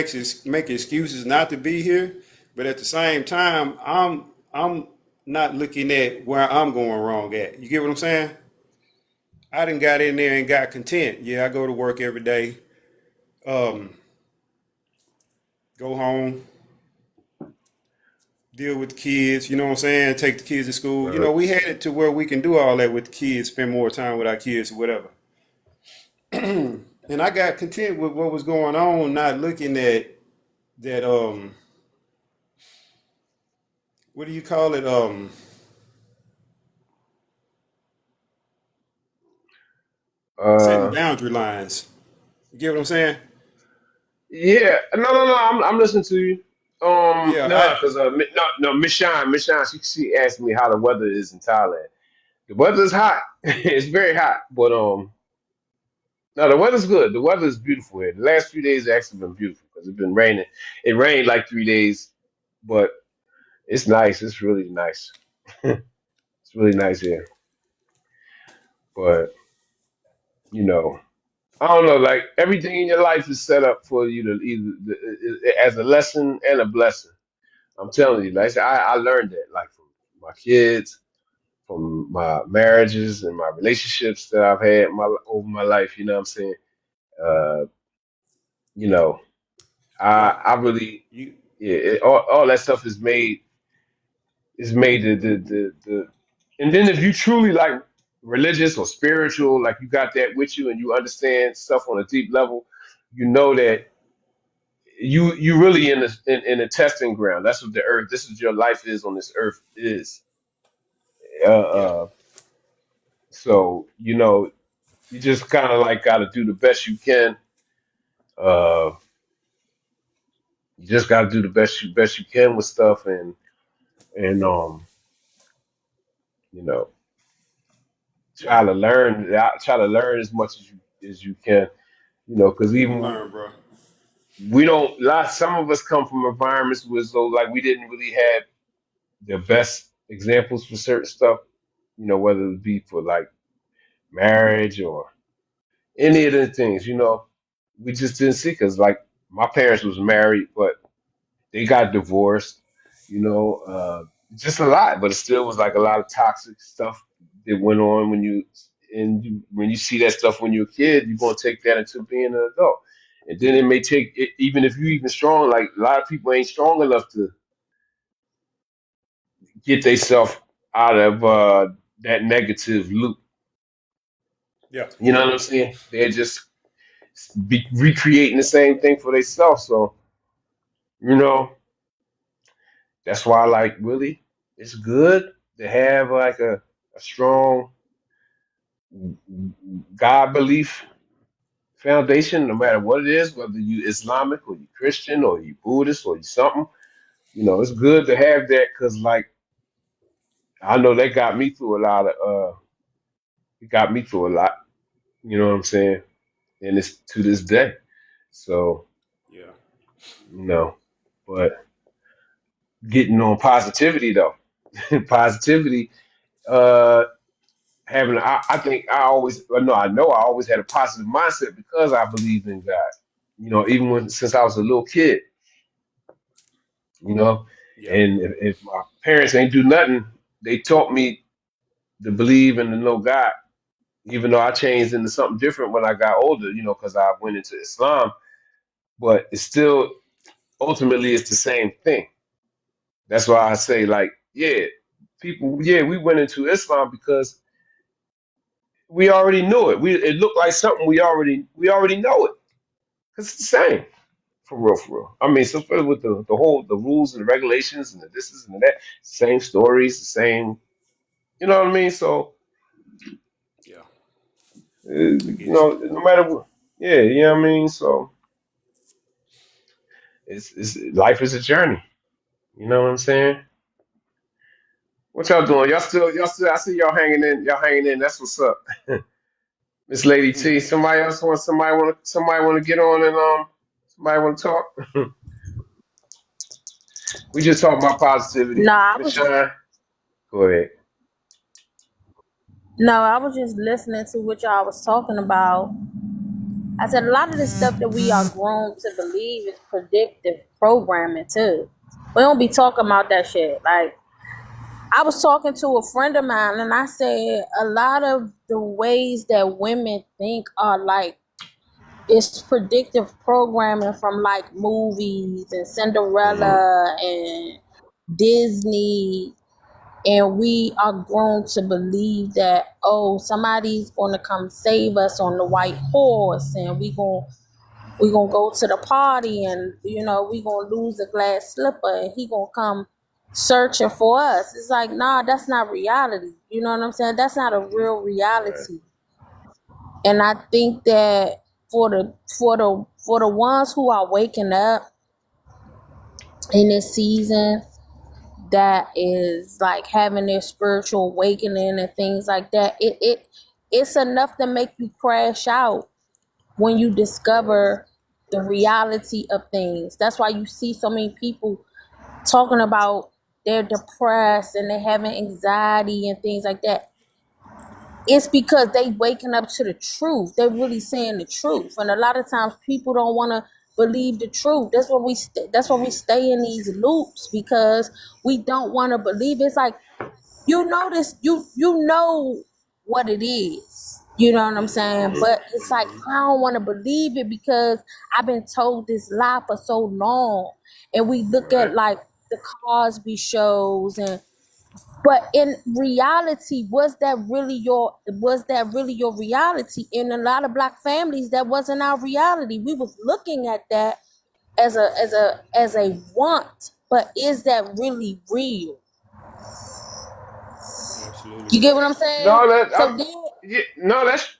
make excuses not to be here? But at the same time, I'm not looking at where I'm going wrong at. You get what I'm saying? I done got in there and got content. Yeah, I go to work every day. Um, Go home, deal with the kids. You know what I'm saying? Take the kids to school. Right. We had it to where we can do all that with the kids, spend more time with our kids or whatever. And I got content with what was going on, not looking at that. What do you call it? Setting Uh, boundary lines. You get what I'm saying? yeah. No. I'm listening to you. Yeah, No, because no, Miss Shine, she asked me how the weather is in Thailand. The weather is hot. It's very hot, but no, the weather's good. The weather is beautiful here. The last few days have actually been beautiful because it's been raining. It rained like 3 days, but it's nice. It's really nice. It's really nice here. But you know, I don't know. Like everything in your life is set up for you to as a lesson and a blessing. I'm telling you, like I said, I learned that like from my kids, from my marriages and my relationships that I've had over my life. You know what I'm saying? Uh, you know, yeah. I really You yeah, all that stuff is made the and then if you truly like religious or spiritual, like you got that with you and you understand stuff on a deep level, you know yeah, that you really in a testing ground. That's what the earth. This is your life is on this earth is. yeah, Uh, so you just kind of like got to do the best you can. Uh, you just got to do the best you can with stuff and you know try to learn as much as you can. Because you gonna even learn, bro. we don't. Lot some of us come from environments where so like we didn't really have the best examples for certain stuff. Whether it be for like marriage or any of the things. We just didn't see because like my parents was married, but they got divorced. Just a lot, but it still was like a lot of toxic stuff that went on when you see that stuff when you're a kid, you're gonna take that into being an adult. And then it may take even if you even strong, like a lot of people ain't strong enough to get themselves out of that negative loop. Yeah, You know what I'm saying? They're just be recreating the same thing for themselves. So, you know, that's why like really it's good to have like a strong God belief foundation, no yeah, matter what it is, whether you Islamic or you Christian or you Buddhist or you something. It's good to have that because like I know that got me through a lot of it got me through a lot. You know what I'm saying? And it's to this day. So, Yeah. you know, but getting on positivity though, positivity, uh, I think I always, well, no, I know I always had a positive mindset because I believed in God. You know, even since I was a little kid, you know, Yeah. and if my parents ain't do nothing, they taught me to believe and to know God. Even though I changed into something different when I got older, you know, because I went into Islam, but it's still ultimately it's the same thing. That's why I say, like, yeah, people, yeah, we went into Islam because we already knew it. It looked like something we already know it. 'Cause it's the same, for real, for real. I mean, so for with the whole the rules and the regulations and the this is and that, same stories, the same, you know what I mean? So, Yeah. I you get you. know, no matter what, yeah, you know what I mean. So it's life is a journey. You know what I'm saying? What y'all doing? Y'all still. I see y'all hanging in. Y'all hanging in. That's what's up, Miss Lady T. Somebody want to get on and somebody want to talk. We just talking about positivity. No, I Miss was Shine, go ahead. no, I was just listening to what y'all was talking about. I said a lot of the stuff that we are grown to believe is predictive programming too. We don't be talking about that shit. Like I was talking to a friend of mine and I said a lot of the ways that women think are like it's predictive programming from like movies and Hmm. Cinderella and Disney, and we are grown to believe that somebody's gonna come save us on the white horse, and we gonna go to the party, and we gonna lose a glass slipper and he gonna come searching for us. It's like, nah, that's not reality. You know what I'm saying? That's not a real Right. reality. And I think that for the ones who are waking up in this season, that is like having their spiritual awakening and things like that, it's enough to make you crash out when you Right. discover the reality of things. That's why you see so many people talking about they're depressed and they're having anxiety and things like that. It's because they waking up to the truth. They're really saying the truth, and a lot of times people don't want to believe the truth. That's why we stay in these loops, because we don't want to believe. It's like, this, you know what it is. You know what I'm saying? Hmm. But it's like, Hmm. I don't want to believe it because I've been told this lie for so long. And we look at Right. like the Cosby shows, and but in reality, was that really your reality? In a lot of black families, that wasn't our reality. We was looking at that as a want, but is that really real? Absolutely You get not. what I'm saying? No, that So I'm. then, Yeah, no, that's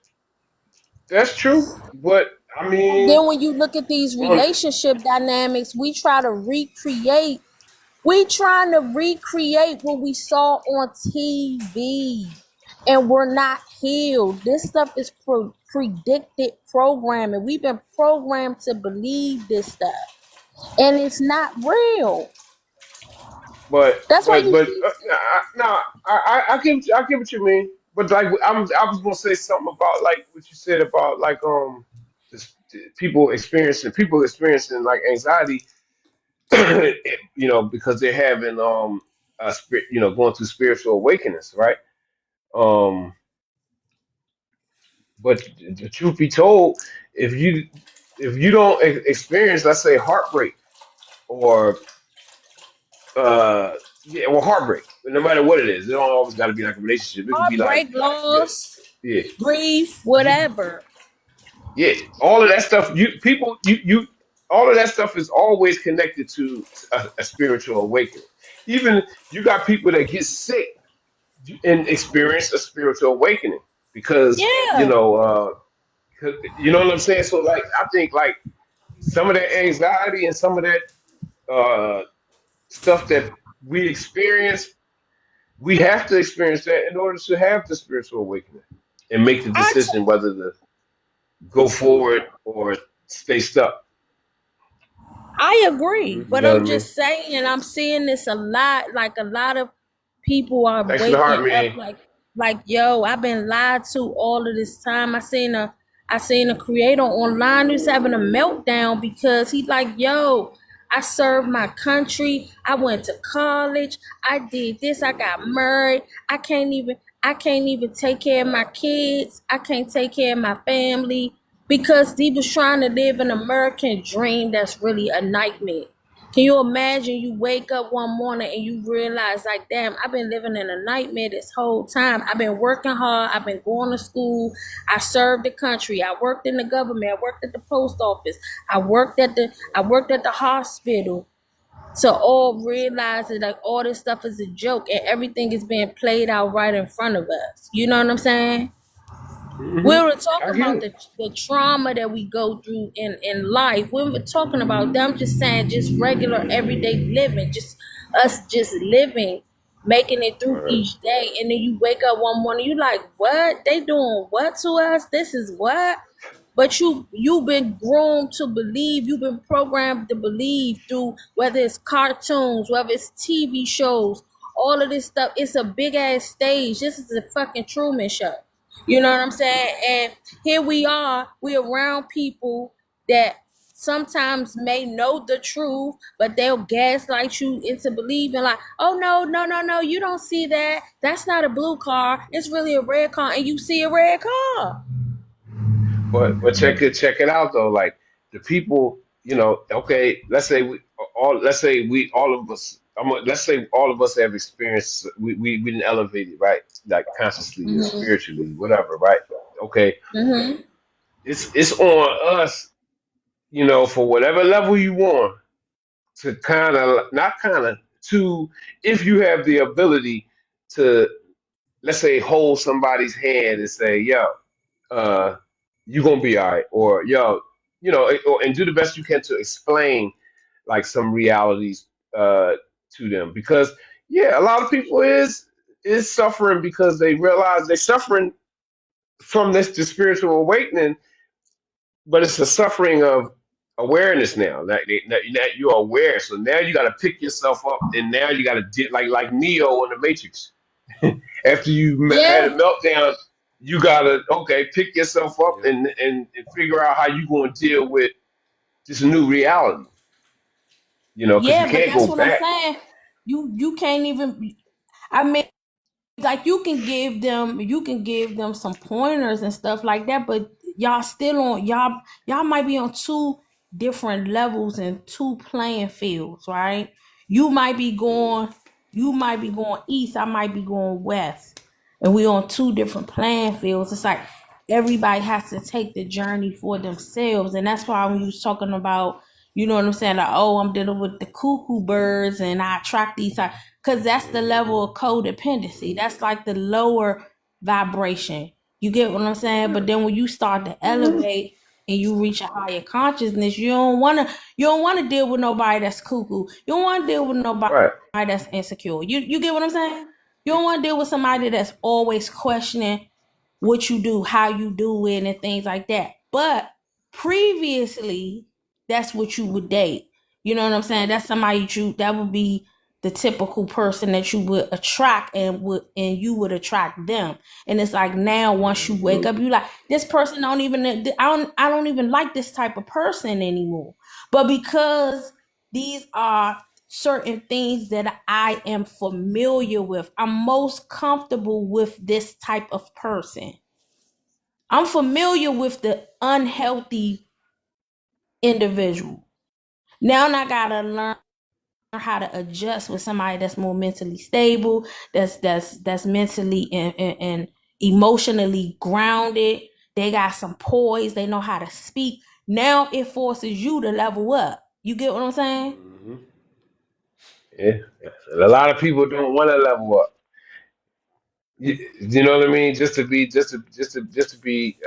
true. But I and mean, then when you look at these on relationship dynamics, we trying to recreate what we saw on TV, and we're not healed. This stuff is predicted programming. We've been programmed to believe this stuff, and it's not real. but That's why but you but see. no, I get what you mean. But like I was gonna say something about like what you said about like people experiencing like anxiety, because they're having going through spiritual awakenings, right? Um, but the truth be told, if you don't experience, let's say, heartbreak or yeah, well, heartbreak, no matter what it is, it don't always got to be like a relationship. It could be like Heartbreak, yeah, loss, yeah, grief, you, whatever. yeah, all of that stuff. All of that stuff is always connected to a spiritual awakening. Even you got people that get sick and experience a spiritual awakening because Yeah, 'cause- you know what I'm saying. So like, I think like some of that anxiety and some of that uh, stuff that we experience, we have to experience that in order to have the spiritual awakening and make the I decision whether to. go forward or stay stuck. I agree, Mm-hmm. You but know what I'm I mean? just saying, I'm seeing this a lot. Like a lot of people are Thanks for the heart, waking up man. like yo, I've been lied to all of this time. I seen a creator online who's having a meltdown because he's like, yo, I served my country. I went to college. I did this. I got married. I can't even take care of my kids. I can't take care of my family because he was trying to live an American dream that's really a nightmare. Can you imagine you wake up one morning and you realize, like, damn, I've been living in a nightmare this whole time. I've been working hard. I've been going to school. I served the country. I worked in the government. I worked at the post office. I worked at the hospital. To all realize that like all this stuff is a joke and everything is being played out right in front of us. You know what I'm saying? We Hmm. were I talking get about it. the trauma that we go through in life. We were talking about them just saying just regular everyday living, just us just living, making it through Right. each day. And then you wake up one morning, you like, what? They doing what to us? This is what? But you've been groomed to believe, you've been programmed to believe through whether it's cartoons, whether it's TV shows, all of this stuff. It's a big ass stage. This is a fucking Truman Show. You know what I'm saying? And here we around people that sometimes may know the truth, but they'll gaslight you into believing like, oh no, you don't see that. That's not a blue car. It's really a red car, and you see a red car. But check it out though. Like the people, okay, let's say we all of us. Let's say all of us have experienced. We been elevated, right? Like consciously or Mm-hmm. spiritually, whatever, right? Okay, Mm-hmm. it's on us, for whatever level you want to kind of not kind of to if you have the ability to, let's say, hold somebody's hand and say, yo, uh, you gonna be all right, or yo, and do the best you can to explain like some realities to them, because yeah, a lot of people is suffering because they realize they're suffering from this spiritual awakening, but it's a suffering of awareness now. That you're aware, so now you got to pick yourself up, and now you got to like Neo in the Matrix. After you had a Yeah, meltdown, you gotta pick yourself up Yep. and figure out how you going to deal with this new reality. Because you yeah, but can't that's go what I'm back. saying. You can't even. I mean, like you can give them some pointers and stuff like that, but y'all still on y'all might be on two different levels and two playing fields, right? You might be going you might be going east, I might be going west, and we on two different playing fields. It's like everybody has to take the journey for themselves, and that's why when you was talking about, you know what I'm saying, like, oh, I'm dealing with the cuckoo birds and I attract these, because that's the Mm-hmm. level of codependency. That's like the lower vibration. You get what I'm saying? But then when you start to elevate and you reach a higher consciousness, you don't wanna deal with nobody that's cuckoo. You don't want to deal with nobody Right. that's insecure. You get what I'm saying? You don't want to deal with somebody that's always questioning what you do, how you do it, and things like that. But previously, that's what you would date. You know what I'm saying? That's somebody that would be the typical person that you would attract and you would attract them. And it's like now once you wake Hmm. up, you like this person I don't even like this type of person anymore. But because these are certain things that I am familiar with, I'm most comfortable with this type of person. I'm familiar with the unhealthy individual. Now I gotta learn how to adjust with somebody that's more mentally stable, that's mentally and emotionally grounded. They got some poise. They know how to speak. Now it forces you to level up. You get what I'm saying? Mm-hmm. Yeah. And a lot of people don't want to level up. You know what I mean? Just to be,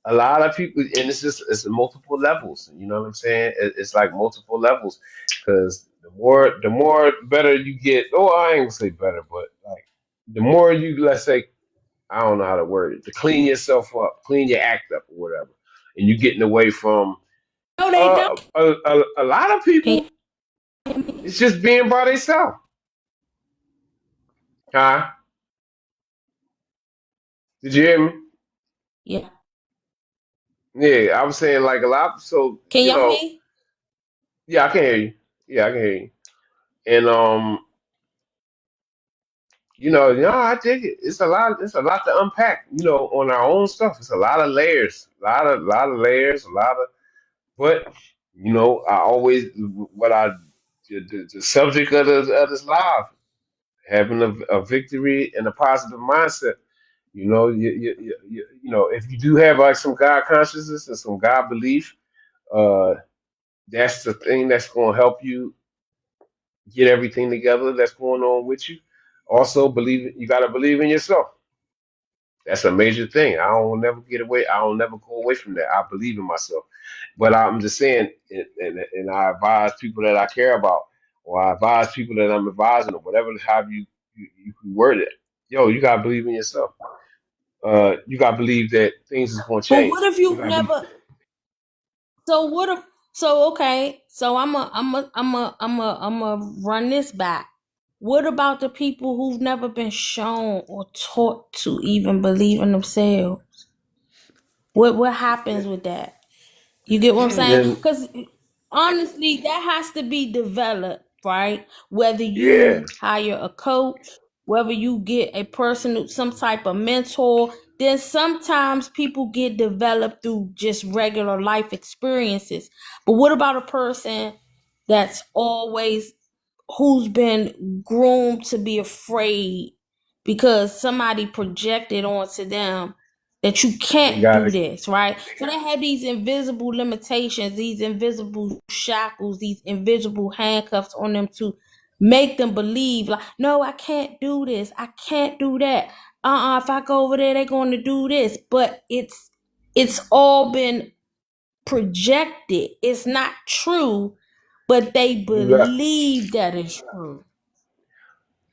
a lot of people, and it's multiple levels. You know what I'm saying? It's like multiple levels, because the more better you get. Oh, I ain't gonna say better, but like the more you, let's say, I don't know how to word it, to clean yourself up, clean your act up or whatever, and you're getting away from No, they don't. a lot of Can people. you hear me? It's just being by themselves. Huh? Did you hear me? Yeah. Yeah, I was saying like a lot. So Can y'all hear me? yeah, I can hear you. Yeah, I can hear you. And I dig it. It's a lot. It's a lot to unpack. On our own stuff. It's a lot of layers. A lot of layers. A lot of. But I always what I the subject of this live, having a victory and a positive mindset. If you do have like some God consciousness and some God belief, uh, that's the thing that's going to help you get everything together that's going on with you. Also, you got to believe in yourself. That's a major thing. I don't never get away. I don't never go away from that. I believe in myself. But I'm just saying, and I advise people that I care about, or I advise people that I'm advising, or whatever, how you can word it. Yo, you gotta believe in yourself. You gotta believe that things is gonna But what change. if You you've gotta be. never? So what if? So okay. So I'm a run this back. What about the people who've never been shown or taught to even believe in themselves? What happens with that? You get what I'm saying? Then Because honestly, that has to be developed, right? Whether yeah, you hire a coach, whether you get a person, some type of mentor, then sometimes people get developed through just regular life experiences. But what about a person that's always who's been groomed to be afraid because somebody projected onto them that you they can't do gotta. this, right? So they have these invisible limitations, these invisible shackles, these invisible handcuffs on them to make them believe like, no, I can't do this, I can't do that. If I go over there, they're going to do this. But it's all been projected. It's not true, but they You got. believe that it's true.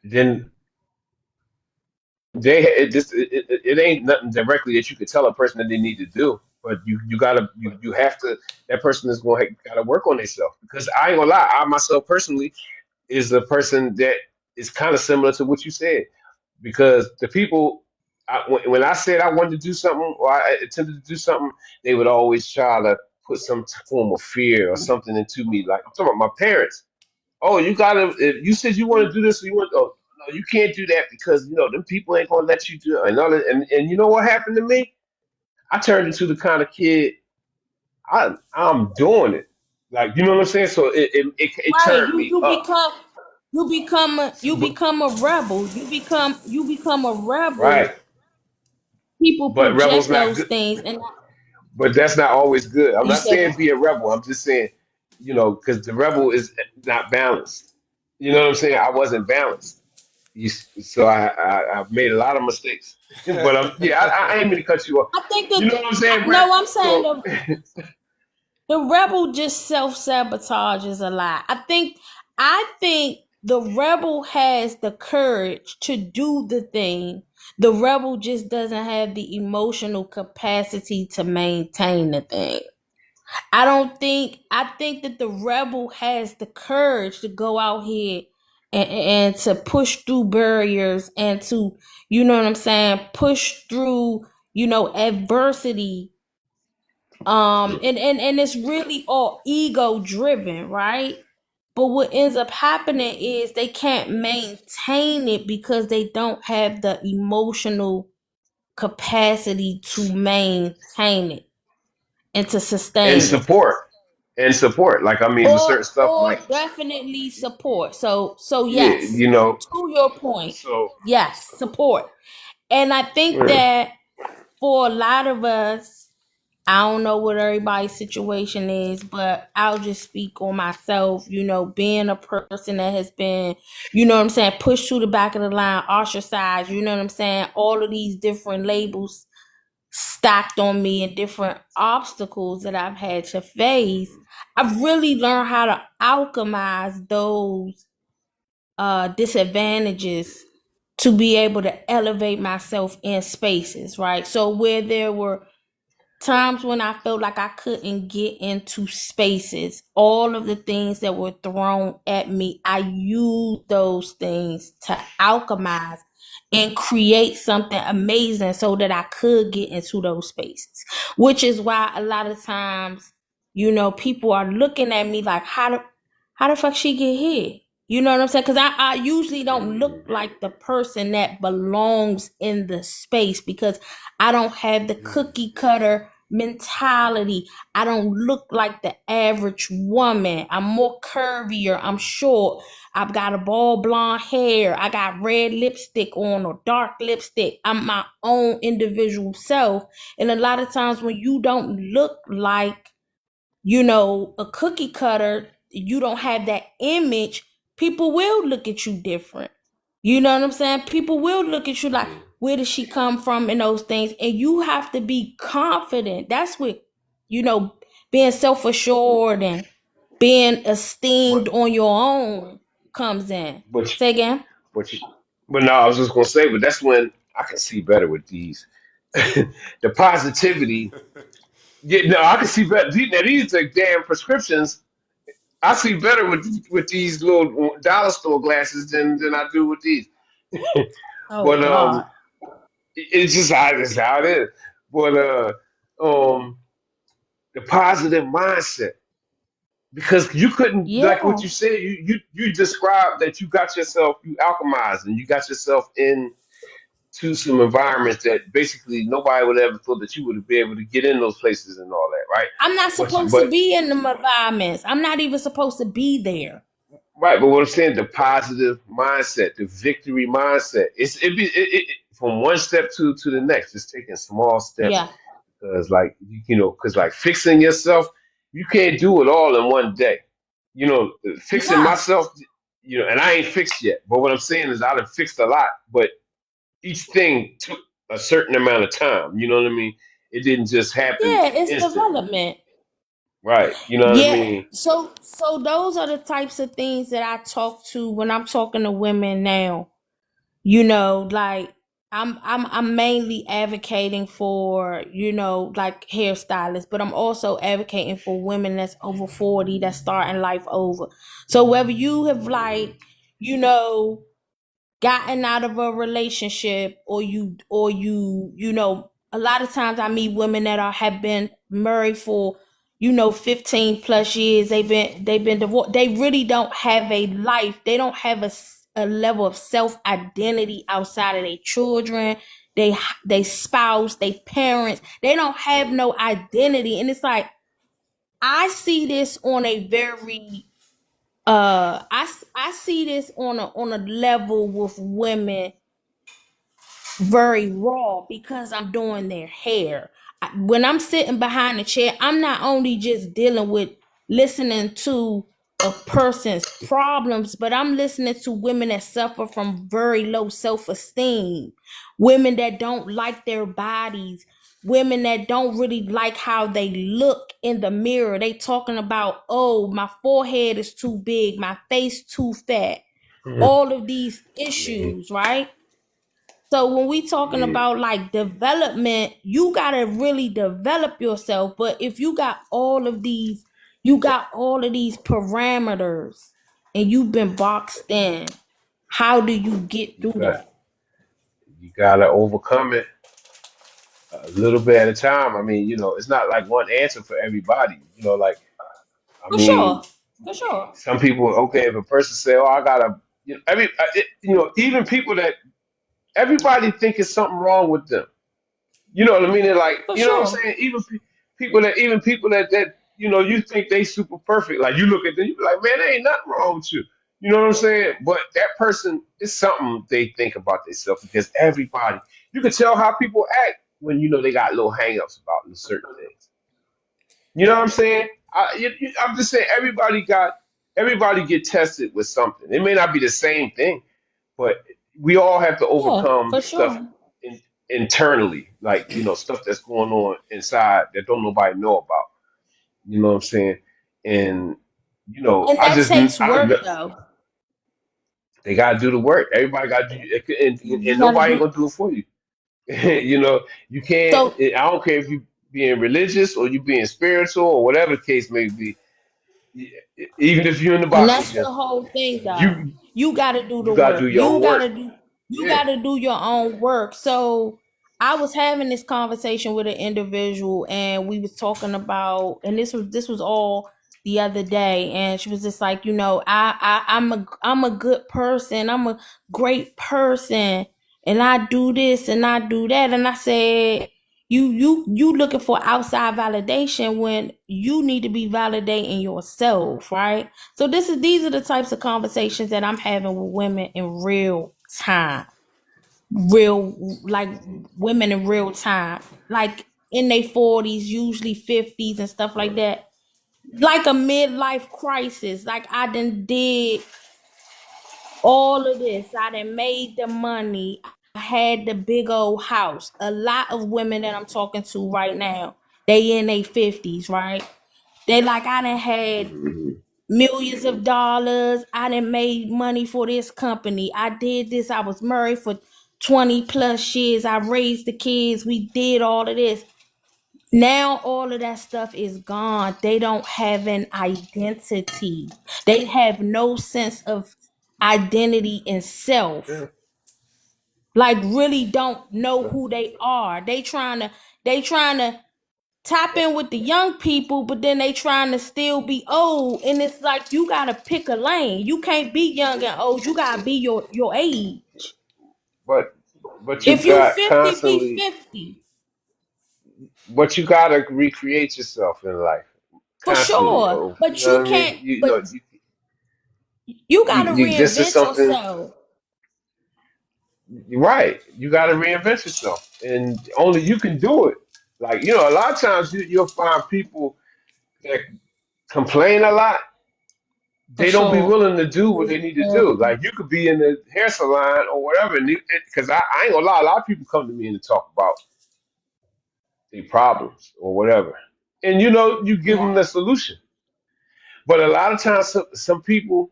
Then it ain't nothing directly that you could tell a person that they need to do. But you have to. That person is going to gotta work on themselves, because I ain't gonna lie. I myself personally is a person that is kind of similar to what you said, because the people, when I said I wanted to do something or I attempted to do something, they would always try to put some form of fear or something into me. Like I'm talking about my parents. Oh, you gotta. If you said you want to do this, or you want. Oh, no, you can't do that because them people ain't gonna let you do it. And all that. And you know what happened to me? I turned into the kind of kid. I'm doing it. Like you know what I'm saying. So it Right. turned You me you up. become So, you become a rebel. You become a rebel. right. People But rebels project not those good. things and But that's not always good. I'm you not said saying be a rebel. I'm just saying, because the rebel is not balanced. You know what I'm saying? I wasn't balanced. So I've made a lot of mistakes. But yeah, I ain't mean to cut you off. I think You know what I'm saying, Brett? no, I'm saying So the rebel just self-sabotages a lot. I think the rebel has the courage to do the thing. The rebel just doesn't have the emotional capacity to maintain the thing. I think that the rebel has the courage to go out here and to push through barriers and to, you know what I'm saying, push through, adversity. And it's really all ego driven, right? But what ends up happening is they can't maintain it because they don't have the emotional capacity to maintain it and to and sustain it. support and support. Like I mean, the or certain stuff or like definitely support. So yeah, yes, to your point, So yes, support. And I think yeah. that for a lot of us, I don't know what everybody's situation is, but I'll just speak on myself. Being a person that has been, what I'm saying, pushed to the back of the line, ostracized, what I'm saying, all of these different labels stacked on me and different obstacles that I've had to face, I've really learned how to alchemize those disadvantages to be able to elevate myself in spaces, right? So where there were times when I felt like I couldn't get into spaces, all of the things that were thrown at me, I used those things to alchemize and create something amazing so that I could get into those spaces. Which is why a lot of times, people are looking at me like, how the fuck she get here? You know what I'm saying? Because I usually don't look like the person that belongs in the space because I don't have the cookie cutter mentality. I don't look like the average woman. I'm more curvier. I'm short. I've got a bald blonde hair. I got red lipstick on or dark lipstick. I'm my own individual self. And a lot of times when you don't look like, a cookie cutter, you don't have that image, people will look at you different. You know what I'm saying? People will look at you like, where did she come from and those things? And you have to be confident. That's what, being self-assured and being But esteemed on your own comes in. but Say again? but you, but no, I was just gonna say, but that's when I can see better with these. The positivity. Yeah, no, I can see better. Now these are damn prescriptions. I see better with these little dollar store glasses than I do with these. Oh But God. it's just how it is. But um, the positive mindset, because you couldn't, like what Yeah. you said, you described that you alchemized and you got yourself into some environments that basically nobody would ever thought that you would be able to get in those places and all that, right? I'm not But supposed to but be in the environments. I'm not even supposed to be there. right, but what I'm saying, the positive mindset, the victory mindset, from one step to the next, just taking small steps. Yeah. Because because like fixing yourself, you can't do it all in one day. Fixing Nah. myself, and I ain't fixed yet. But what I'm saying is, I've fixed a lot, but each thing took a certain amount of time. You know what I mean? It didn't just happen Yeah, it's instantly, development. right? You know what I Yeah. mean? So those are the types of things that I talk to when I'm talking to women now. Like I'm mainly advocating for, like hairstylists, but I'm also advocating for women that's over 40 that's starting life over. So whether you have you know, gotten out of a relationship or a lot of times I meet women that have been married for 15 plus years. They've been divorced. They really don't have a life. They don't have a level of self identity outside of their children, they spouse, they parents. They don't have no identity. And it's like, I see this on a very I see this on a level with women very raw because I'm doing their hair. When I'm sitting behind the chair, I'm not only just dealing with listening to a person's problems, but I'm listening to women that suffer from very low self-esteem, women that don't like their bodies, women that don't really like how they look in the mirror. They talking about, oh, my forehead is too big, my face too fat, Mhm. all of these Yeah, issues, right? So when we talking yeah, about like development, you gotta really develop yourself. But if you got all of these parameters and you've been boxed in, how do you get you through got that? you gotta overcome it a little bit at a time. I mean, it's not like one answer for everybody. Like I For mean, sure. For sure. some people, okay, if a person say, "Oh, I gotta," even people that everybody think is something wrong with them. You know what I mean? They're like, For you know what I'm sure. saying? Even people that you think they super perfect. Like you look at them, you be like, man, there ain't nothing wrong with you. You know what I'm saying? But that person is something they think about themselves because everybody, you can tell how people act when they got little hangups about certain things. You know what I'm saying? I'm just saying everybody get tested with something. It may not be the same thing, but we all have to Yeah, overcome for stuff sure. internally, like stuff that's going on inside that don't nobody know about. You know what I'm saying? And And I that just takes I work though. They gotta do the work. Everybody got to do, and You gotta nobody ain't do gonna do it for you. You know, you can't. so. I don't care if you being religious or you being spiritual or whatever the case may be. Even if you're in the And boxing that's the gym, whole thing, though. you You got to do you the gotta do work. your own work. You Yeah. got to do your own work. So I was having this conversation with an individual, and we was talking about, and this was all the other day, and she was just like, I'm a good person. I'm a great person, and I do this and I do that, and I said. You looking for outside validation when you need to be validating yourself, right? So these are the types of conversations that I'm having with women in real time. Real like women in real time. Like in their 40s, usually 50s and stuff like that. Like a midlife crisis. Like I did all of this. I done made the money. I had the big old house. A lot of women that I'm talking to right now, they in their 50s, right? They like I done had Mhm. millions of dollars. I done made money for this company. I did this. I was married for 20 plus years. I raised the kids. We did all of this. Now all of that stuff is gone. They don't have an identity. They have no sense of identity in self. Yeah. Like really don't know who they are. They trying to tap in with the young people, but then they trying to still be old. And it's like you gotta pick a lane. You can't be young and old. You gotta be your age. But but you If you got 50, be constantly, 50. but you gotta recreate yourself in life For constantly. sure. Oh, you But know you what I can't, mean? but you gotta This is reinvent something. yourself. You're right. You got to reinvent yourself, and only you can do it. Like a lot of times you'll find people that complain a lot. For They don't be sure. willing to do what they need to do. Like you could be in the hair salon or whatever, and because I ain't gonna lie, a lot of people come to me and talk about their problems or whatever, and you give Yeah. them the solution. But a lot of times, some people,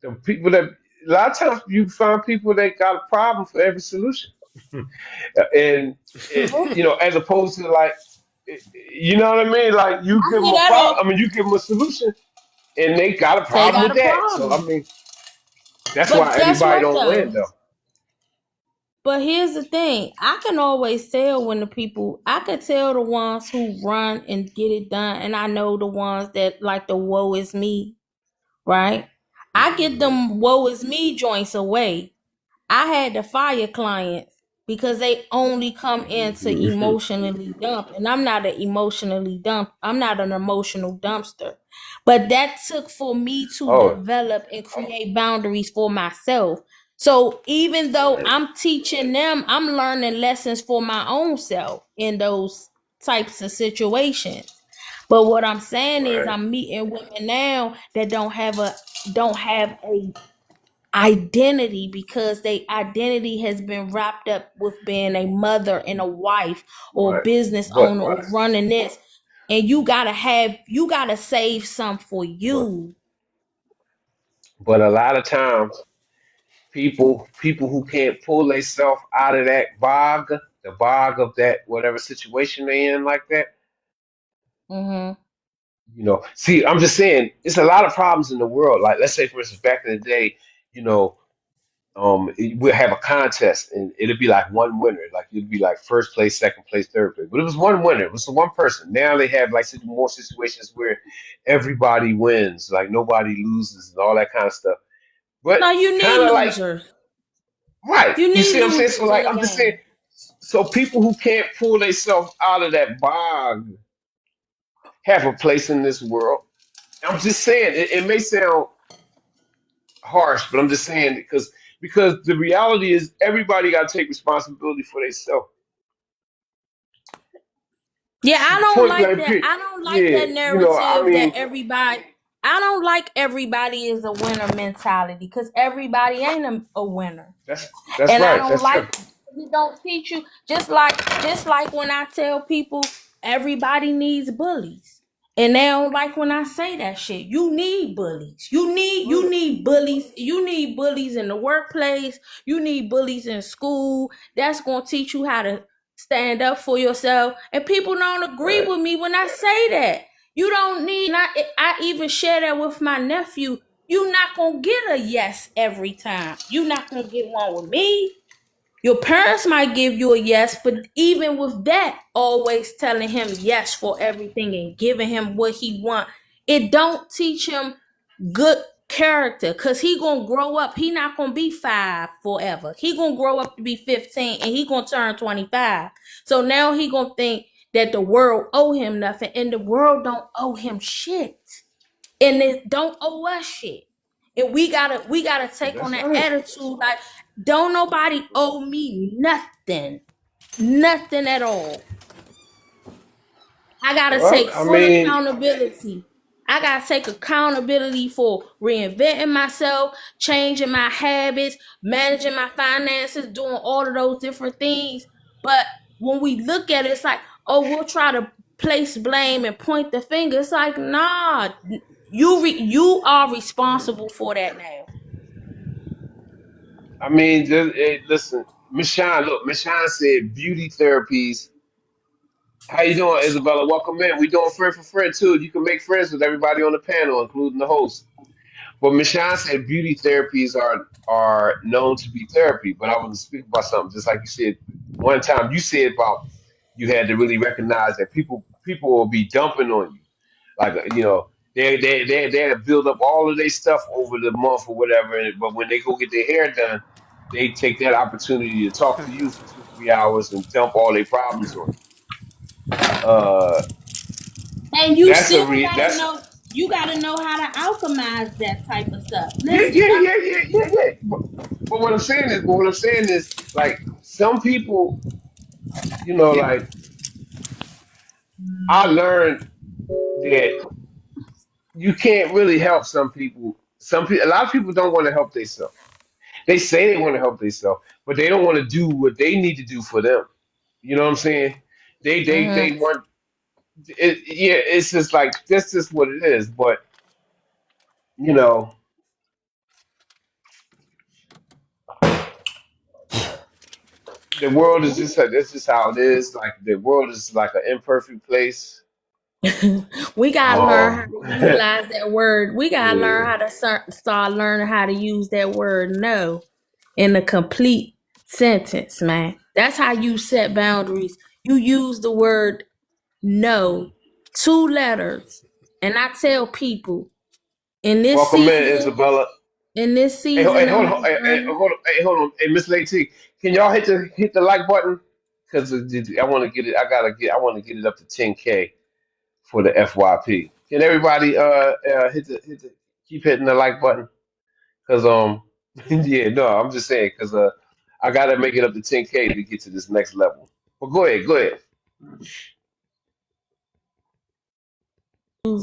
the people that a lot of times you find people that got a problem for every solution. and as opposed to like, you know what I mean? Like you I give them hear a that problem. all. I mean, you give them a solution, and they got a They problem got with a that. So I problem. mean, that's But why guess everybody what don't win, though? though. But here's the thing. I can always tell when the people I could tell the ones who run and get it done, and I know the ones that like the woe is me, right? I get Hmm. them woe is me joints away. I had to fire clients because they only come in to Hmm. emotionally dump. And I'm not an emotionally dump. I'm not an emotional dumpster. But that took for me to Oh, develop and create boundaries for myself. So even though right, I'm teaching them, I'm learning lessons for my own self in those types of situations. But what I'm saying is right, I'm meeting women now that don't have a identity because their identity has been wrapped up with being a mother and a wife or a right. business But owner or running this, and you gotta save some for but you. but a lot of times, people who can't pull themselves out of that bog, the bog of that whatever situation they in like that. Mm-hmm. See, I'm just saying, it's a lot of problems in the world. Like, let's say, for instance, back in the day, you know, we'll have a contest and it'll be like one winner. Like, it'd be like first place, second place, third place. But it was one winner. It was the one person. Now they have like more situations where everybody wins, like nobody loses and all that kind of stuff. But Now you kind need of like, losers. right. You You need see what I'm saying? So, losers in like, the I'm just saying, game. so people who can't pull themselves out of that bog have a place in this world. I'm just saying, it may sound harsh, but I'm just saying because the reality is everybody got to take responsibility for themselves. Yeah, I don't Point like blank that. period. I don't like Yeah, that I narrative that mean everybody. I don't like everybody is a winner mentality because everybody ain't a winner. that's that's And I right. don't That's like true. he don't teach you just like when I tell people everybody needs bullies. And they don't like when I say that shit. You need bullies. You need bullies. You need bullies in the workplace. You need bullies in school. That's gonna teach you how to stand up for yourself. And people don't agree Right. with me when I say that. You don't need. I even share that with my nephew. You're not gonna get a yes every time. You're not gonna get one with me. Your parents might give you a yes, but even with that, always telling him yes for everything and giving him what he want, it don't teach him good character because he gonna grow up. He not gonna be 5 forever. He gonna grow up to be 15 and he gonna turn 25. So now he gonna think that the world owe him nothing and the world don't owe him shit. And it don't owe us shit. And we gotta take on That's that right. attitude like don't nobody owe me nothing. Nothing at all. I gotta Well, take I full mean, accountability. I gotta take accountability for reinventing myself, changing my habits, managing my finances, doing all of those different things. But when we look at it, it's like, oh, we'll try to place blame and point the finger. It's like, nah, you are responsible for that now. just, listen, Miss Shine, look, Miss Shine said beauty therapies. How you doing, Isabella? Welcome in. We doing friend for friend too. You can make friends with everybody on the panel, including the host. But Michonne said beauty therapies are known to be therapy. But I was speaking about something just like you said one time. You said about you had to really recognize that people will be dumping on you, like they build up all of their stuff over the month or whatever. But when they go get their hair done, they take that opportunity to talk to you for 2 3 hours and dump all their problems on you. And you That's a still re gotta that's know you gotta know how to alchemize that type of stuff. Yeah, Listen, yeah, yeah, yeah, yeah, yeah. But what I'm saying is, like, some people, like, I learned that you can't really help some people. A lot of people don't want to help themselves. They say they want to help themselves, but they don't want to do what they need to do for them. You know what I'm saying? They want it. Yeah, it's just like that's just what it is. But you know, the world is just that's just how it is. Like the world is like an imperfect place. we gotta learn how Um, to utilize that word. We gotta learn yeah. how to start learning how to use that word no in a complete sentence, man. That's how you set boundaries. You use the word no, 2 letters. And I tell people in this Welcome in, season, Isabella. in this Hey, season of hold my on, journey, hold on. Hey, Miss Lady, can y'all hit the like button? Because I want to get it. I want to get it up to 10K for the FYP. Can everybody keep hitting the like button? Because yeah, no, I'm just saying because I gotta make it up to 10K to get to this next level. But go ahead.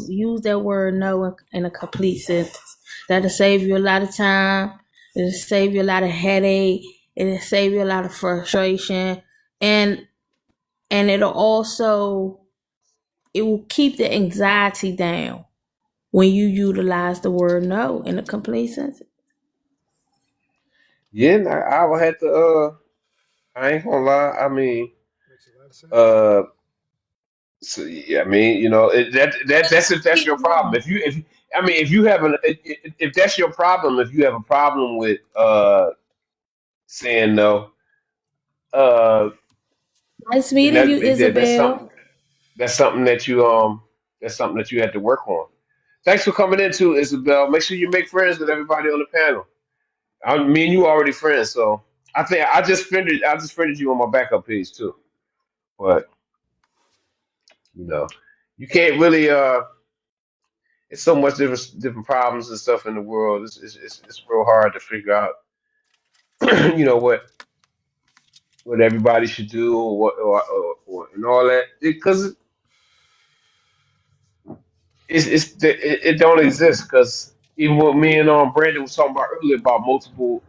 use that word no in a complete sentence. That'll save you a lot of time. It'll save you a lot of headache. It'll save you a lot of frustration, and it'll also it will keep the anxiety down when you utilize the word no in a complete sentence. Yeah, I will have to. I ain't gonna lie. I mean, Makes a lot of sense. uh. So, yeah, I mean, that's if that's your problem. If you have if that's your problem, if you have a problem with saying no, uh, Nice then meeting you, that's Isabel. something that's something that you that's something that you have to work on. Thanks for coming in too, Isabel. Make sure you make friends with everybody on the panel. Me and you already friends, so I think I just friended you on my backup page too. But you know, you can't really it's so much different problems and stuff in the world. It's real hard to figure out, you know, what everybody should do or what or and all that because it don't exist. Because even what me and Brandon was talking about earlier about multiple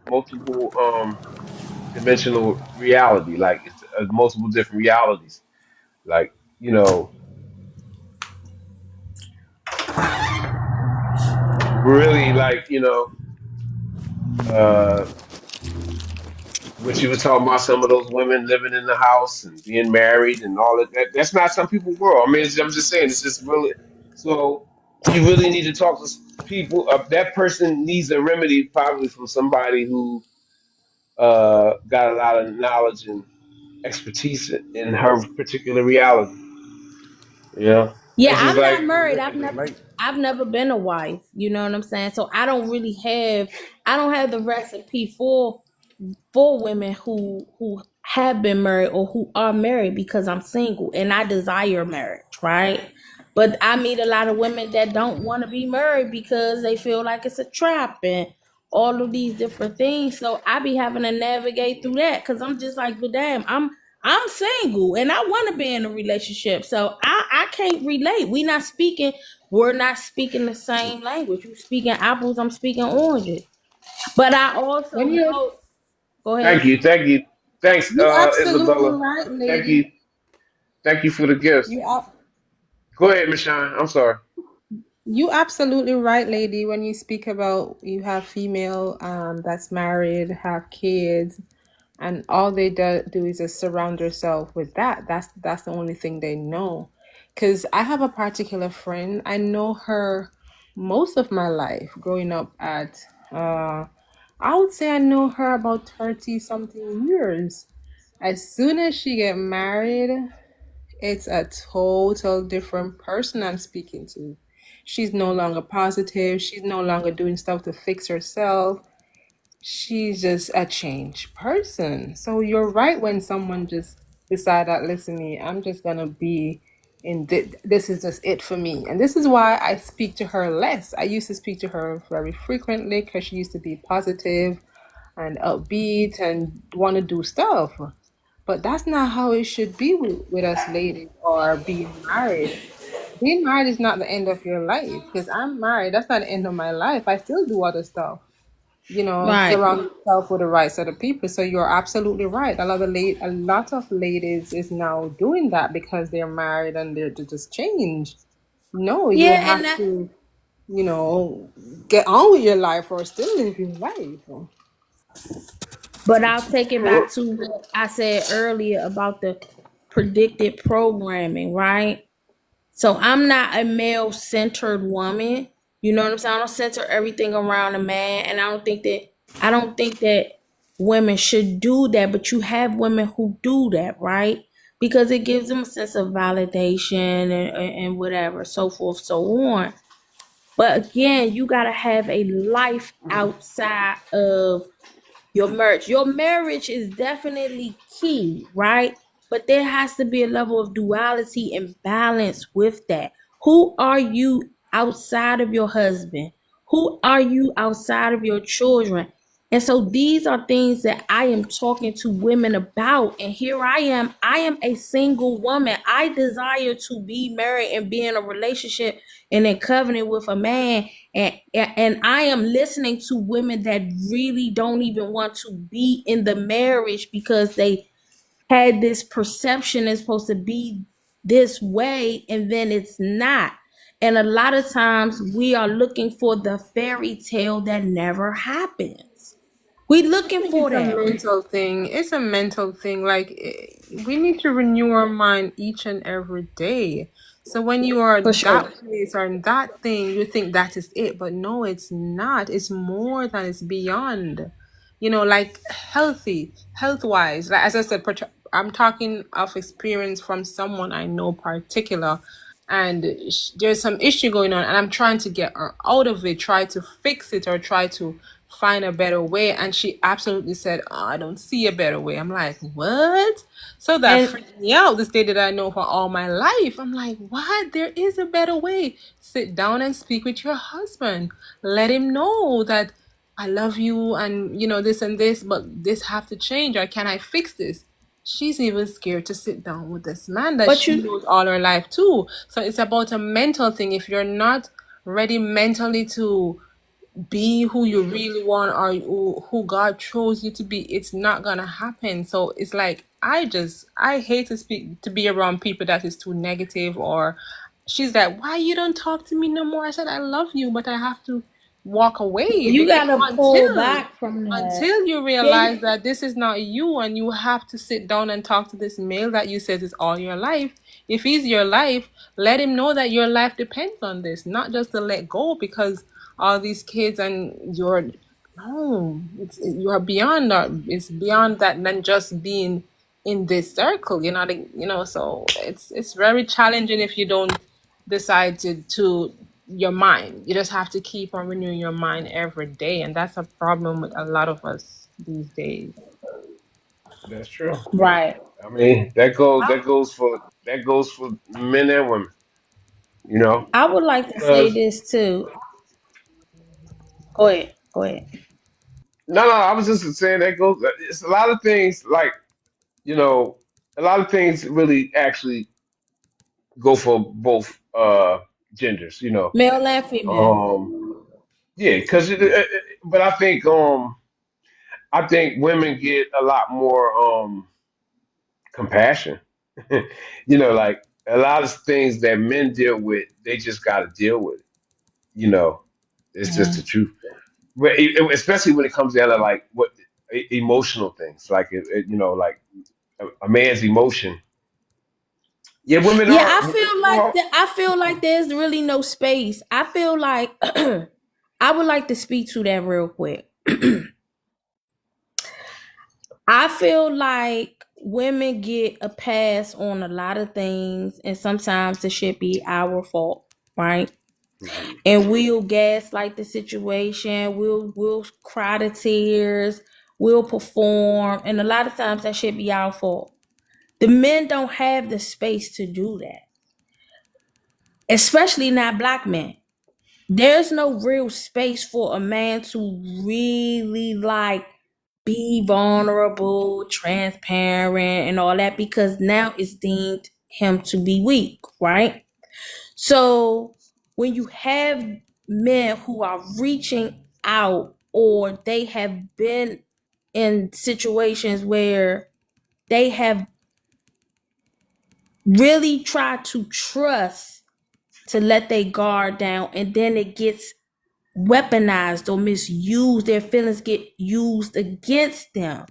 dimensional reality, like it's multiple different realities. Like you know, really like, uh, what you were talking about, some of those women living in the house and being married and all of that. That's not some people's world. I mean, I'm just saying, it's just really. So you really need to talk to people. That person needs a remedy, probably from somebody who got a lot of knowledge and expertise in her particular reality. You know, Yeah, it's just I'm like not married. They relate. I've never been a wife. You know what I'm saying? So I don't have the recipe for women who have been married or who are married because I'm single and I desire marriage, right? But I meet a lot of women that don't want to be married because they feel like it's a trap and all of these different things. So I be having to navigate through that because I'm just like, but damn, I'm single and I want to be in a relationship. So I can't relate. We're not speaking the same language. You speaking apples, I'm speaking oranges. But I also When you know, go thank ahead. you, thank you, thanks, you absolutely Isabella. right, Thank lady. you, thank you for the gifts. You are Go ahead, Michelle. I'm sorry. you absolutely right, lady. When you speak about you have female that's married, have kids, and all they do is just surround themselves with that. That's the only thing they know. Because I have a particular friend. I know her most of my life growing up at. I would say I know her about 30 something years. As soon as she get married, it's a total different person I'm speaking to. She's no longer positive. She's no longer doing stuff to fix herself. She's just a changed person. So you're right when someone just decide that, listen, me, I'm just gonna be in this is just it for me. And this is why I speak to her less. I used to speak to her very frequently because she used to be positive and upbeat and want to do stuff. But that's not how it should be with us ladies or being married. Being married is not the end of your life because I'm married. That's not the end of my life. I still do other stuff, Right. surround yourself with the right set of people. So you're absolutely right. A lot of ladies is now doing that because they're married and they're just change. No, you Yeah, have and that, to, you know, get on with your life or still live your life. but I'll take it Well, back to what I said earlier about the predicted programming, right? So I'm not a male centered woman. You know what I'm saying? I don't center everything around a man, and I don't think that women should do that. But you have women who do that, right? Because it gives them a sense of validation and whatever, so forth, so on. But again, you gotta have a life outside of your marriage. Your marriage is definitely key, right? But there has to be a level of duality and balance with that. Who are you outside of your husband? Who are you outside of your children? And so these are things that I am talking to women about. And here I am a single woman. I desire to be married and be in a relationship and in covenant with a man. And I am listening to women that really don't even want to be in the marriage because they had this perception it's supposed to be this way and then it's not. And a lot of times we are looking for the fairy tale that never happens. We I looking think for it's a that mental thing. It's a mental thing. Like we need to renew our mind each and every day. So when you are for that sure. place or in that thing, you think that is it. But no, it's not. It's more than it's beyond. Like health wise. Like as I said, I'm talking of experience from someone I know particular, and there's some issue going on, and I'm trying to get her out of it, try to fix it, or try to find a better way. And she absolutely said, oh, I don't see a better way. I'm like, what? So that And freaked me out. This lady that I know for all my life. I'm like, what? There is a better way. Sit down and speak with your husband. Let him know that I love you and this and this, but this have to change, or can I fix this? She's even scared to sit down with this man that but she you knows all her life too. So it's about a mental thing. If you're not ready mentally to be who you really want, or who God chose you to be, it's not gonna happen. So it's like I hate to be around people that is too negative. Or she's like, why you don't talk to me no more? I said, I love you, but I have to walk away You because gotta pull back from that. until you Yeah, realize that this is not you and you have to sit down and talk to this male that you said is all your life. If he's your life, let him know that your life depends on this, not just to let go because all these kids and you're no, you are beyond that. It's beyond that than just being in this circle. You're not, so it's very challenging if you don't decide to your mind. You just have to keep on renewing your mind every day, and that's a problem with a lot of us these days. That's true. right. I mean, that goes for men and women. You know, I would like to say because this too. Go ahead. Go ahead. no, I was just saying that goes. It's a lot of things like you know, a lot of things really actually go for both genders. Male and female. Um, yeah, because but I think women get a lot more compassion. Like a lot of things that men deal with, they just got to deal with it. You know, it's just the Mhm. truth. Especially when it comes down to like what emotional things, like like a man's emotion. Yeah, women Yeah, are. I feel like there's really no space. I feel like I would like to speak to that real quick. I feel like women get a pass on a lot of things, and sometimes it should be our fault, right? Mhm. And we'll gaslight the situation. We'll cry to tears. We'll perform, and a lot of times that should be our fault. The men don't have the space to do that, especially not black men. There's no real space for a man to really like be vulnerable, transparent, and all that because now it's deemed him to be weak, right? So when you have men who are reaching out or they have been in situations where they have really tried to trust to let their guard down and then it gets weaponized or misused, their feelings get used against them.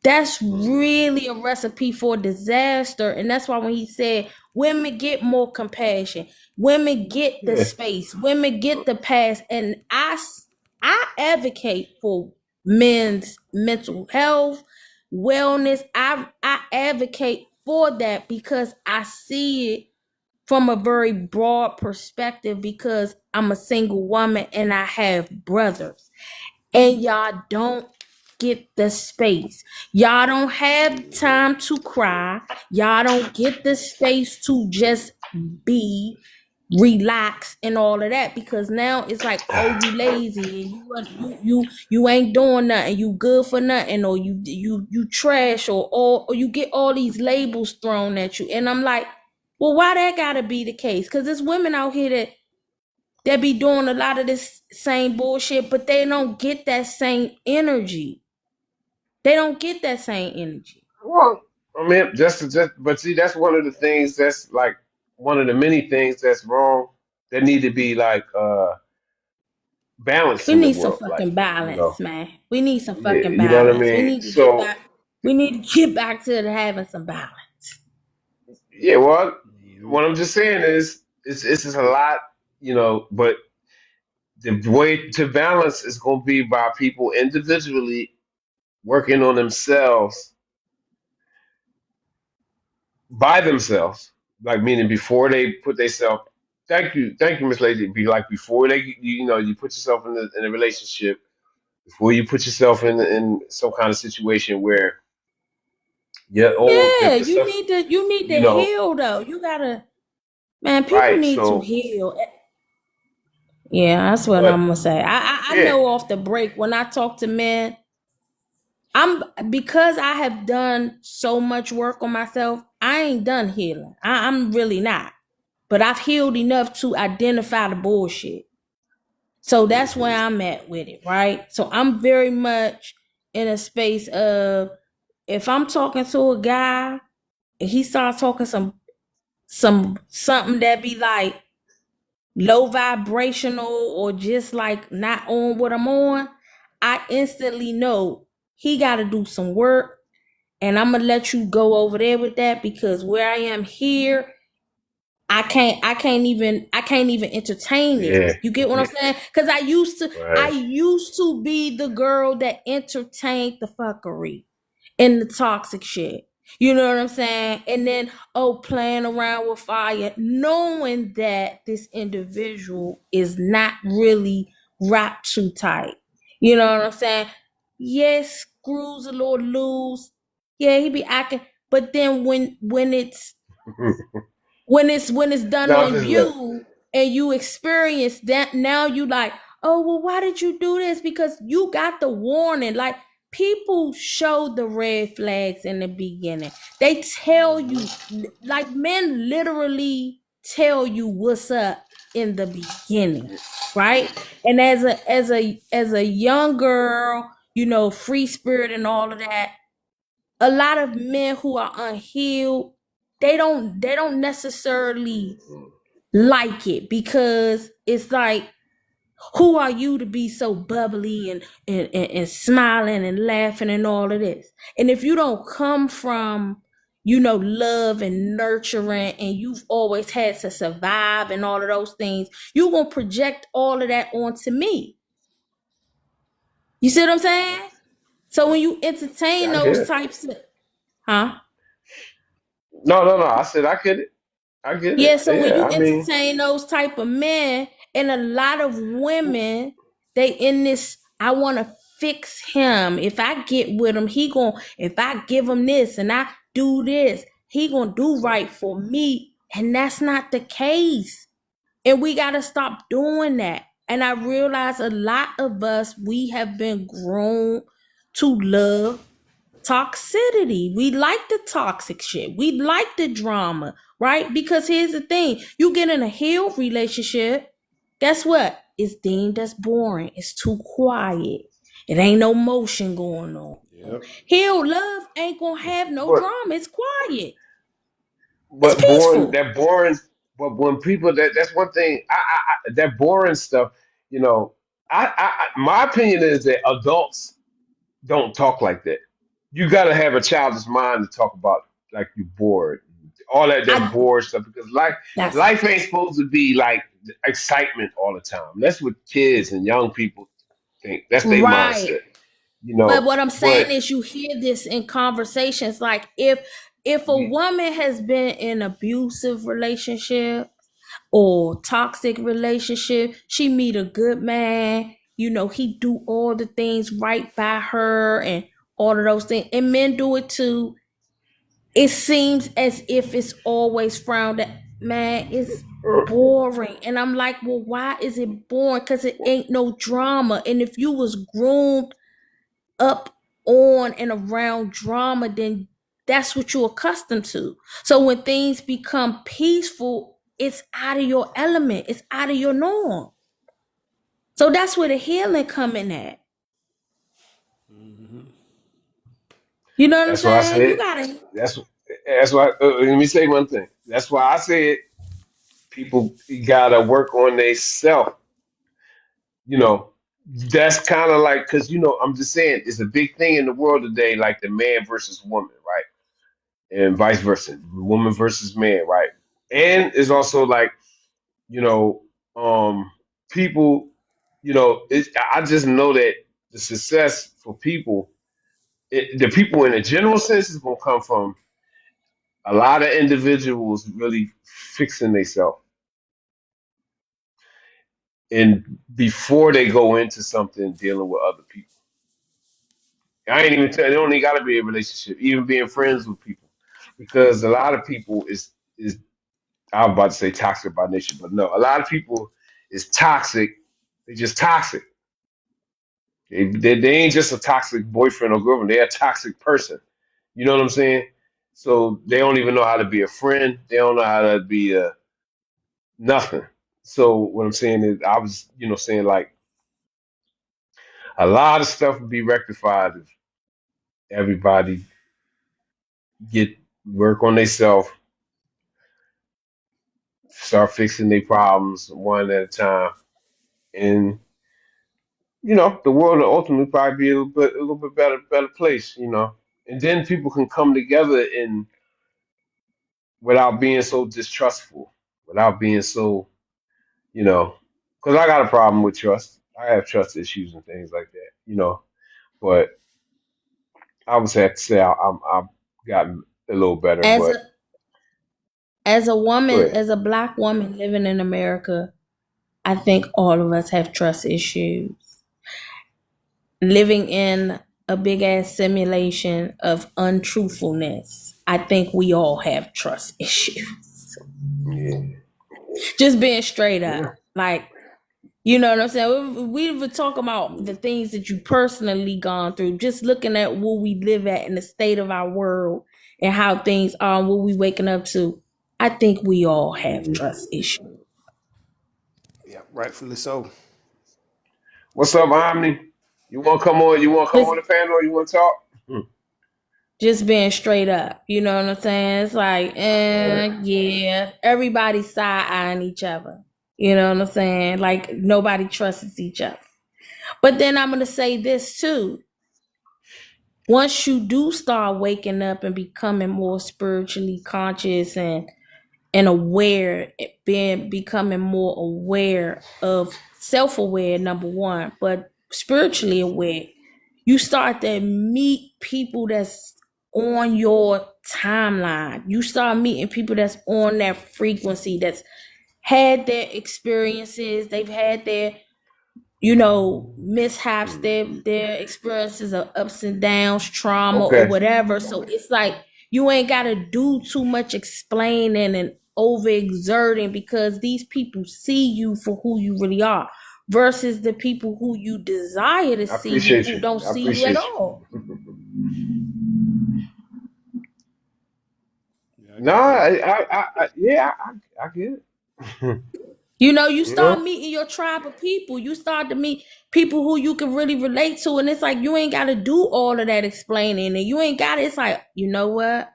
That's Mhm. really a recipe for disaster. And that's why when he said women get more compassion, women get the Yeah. space, women get the pass. And I advocate for men's mental health, wellness. I advocate for that because I see it from a very broad perspective because I'm a single woman and I have brothers. And y'all don't get the space. Y'all don't have time to cry. Y'all don't get the space to just be relax and all of that because now it's like, oh, you lazy and you ain't doing nothing, you good for nothing, or you trash, or you get all these labels thrown at you. And I'm like, well, why that gotta be the case? Because there's women out here that be doing a lot of this same bullshit, but they don't get that same energy. They don't get that same energy. Well, I mean, but see, that's one of the things that's like one of the many things that's wrong that need to be like balanced We in the need some world. Like, fucking balance, man. We need some yeah, fucking you know what I balance. We mean? need to get So, back. We need to get back to having some balance. yeah, well, You. what I'm just saying is, it's just a lot, but the way to balance is going to be by people individually working on themselves by themselves, like meaning before they put themselves. Thank you, Miss Lady. Be like before you put yourself in a relationship, before you put yourself in some kind of situation where Yeah, the stuff, you need you to know, heal though. You gotta, man, people right? need to So, heal. Yeah, that's what but I'm gonna say. I yeah, know off the break when I talk to men, I'm because I have done so much work on myself, I ain't done healing. I'm really not. But I've healed enough to identify the bullshit. So that's where hmm I'm at with it, right? So I'm very much in a space of if I'm talking to a guy and he starts talking some something that be like, low vibrational or just like not on what I'm on, I instantly know he got to do some work. And I'm gonna let you go over there with that because where I am here, I can't even entertain it. Yeah. You get what I'm saying? Because I Right. used to be the girl that entertained the fuckery and the toxic shit. You know what I'm saying? And then, oh, playing around with fire, knowing that this individual is not really wrapped too tight. You know what I'm saying? Yes, screws a little loose. Yeah, he be acting, but then when it's done No, I'm on just like, you and you experience that, now you like, oh well, why did you do this? Because you got the warning. Like, people show the red flags in the beginning. They tell you, like, men literally tell you what's up in the beginning, right? And as a young girl, free spirit and all of that, a lot of men who are unhealed, they don't necessarily like it because it's like, who are you to be so bubbly and smiling and laughing and all of this? And if you don't come from, love and nurturing, and you've always had to survive and all of those things, you're gonna project all of that onto me. You see what I'm saying? So when you entertain I get those it. types of, huh? No, no, no. I said I get it. I get Yeah, it. so when Yeah. you I mean, entertain those type of men, and a lot of women, they in this, I want to fix him. If I get with him, if I give him this and I do this, he gonna do right for me. And that's not the case. And we gotta stop doing that. And I realize a lot of us, we have been grown to love toxicity. We like the toxic shit. We like the drama, right? Because here's the thing, you get in a healed relationship, guess what? It's deemed as boring. It's too quiet. It ain't no motion going on. Yep. Healed love ain't gonna have no but drama. It's quiet. It's but boring. peaceful. That boring. But when people that's one thing. That boring stuff. You know. My opinion is that adults don't talk like that. You got to have a childish mind to talk about like you're bored, all that I bored stuff. Because that's life ain't supposed to be like excitement all the time. That's what kids and young people think. That's their right. mindset, you But know. what I'm But saying is, you hear this in conversations. Like, if a you- woman has been in abusive relationship or toxic relationship, she meet a good man, he do all the things right by her and all of those things, and men do it too. It seems as if it's always frowned at. Man, it's boring. And I'm like, well, why is it boring? Because it ain't no drama. And if you was groomed up on and around drama, then that's what you're accustomed to. So when things become peaceful, it's out of your element, it's out of your norm. So that's where the healing coming at. You know what I'm that's why I saying? You said gotta. that's that's why. Let me say one thing. That's why I said people gotta work on their self. You know, that's kind of like because I'm just saying it's a big thing in the world today, like the man versus woman, right? And vice versa, woman versus man, right? And it's also like you know, people, I just know that the success for people, the people in a general sense is gonna come from a lot of individuals really fixing themselves, and before they go into something dealing with other people. I ain't even tell. It don't even got to be a relationship, even being friends with people, because a lot of people is I was about to say toxic by nature, but no, a lot of people is toxic. They just toxic. They ain't just a toxic boyfriend or girlfriend. They're a toxic person. You know what I'm saying? So they don't even know how to be a friend. They don't know how to be a nothing. So what I'm saying is, I was, saying like a lot of stuff would be rectified if everybody get work on themselves, start fixing their problems one at a time, and the world will ultimately probably be a little bit better place. And then people can come together and without being so distrustful, without being so, you know, because I got a problem with trust. I have trust issues and things like that. But I would have to say I've gotten a little better. As But a as a go woman, ahead. as a black woman living in America, I think all of us have trust issues. Living in a big ass simulation of untruthfulness, I think we all have trust issues. Yeah, Just being straight up. yeah. Like, you know what I'm saying? We would talk about the things that you personally gone through, just looking at where we live at in the state of our world and how things are and what we waking up to. I think we all have Mhm. trust issues. Yeah, rightfully so. What's up, Omni? You want to come on? You want to come Just on the panel? You want to talk? just being straight up. You know what I'm saying? It's like, All right. yeah, everybody's side eyeing each other. You know what I'm saying? Like nobody trusts each other. But then I'm gonna say this too. Once you do start waking up and becoming more spiritually conscious and aware, becoming more aware of self-aware, number one, but spiritually aware, you start to meet people that's on your timeline. You start meeting people that's on that frequency, that's had their experiences, they've had their mishaps, Mhm. their experiences of ups and downs, trauma or Okay. whatever. So it's like you ain't gotta do too much explaining and overexerting because these people see you for who you really are versus the people who you desire to I see you appreciate who you. don't I see you at appreciate all. you. Yeah, I No, get that. yeah, I get it. You you start know, meeting your tribe of people. You start to meet people who you can really relate to. And it's like you ain't gotta do all of that explaining. And you ain't gotta, it's like, you know what?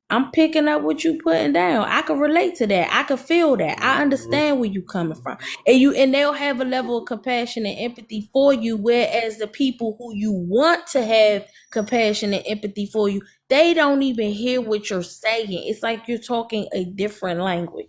I'm picking up what you putting down. I can relate to that. I can feel that. I Mhm. understand where you coming from. And they'll have a level of compassion and empathy for you. Whereas the people who you want to have compassion and empathy for you, they don't even hear what you're saying. It's like you're talking a different language.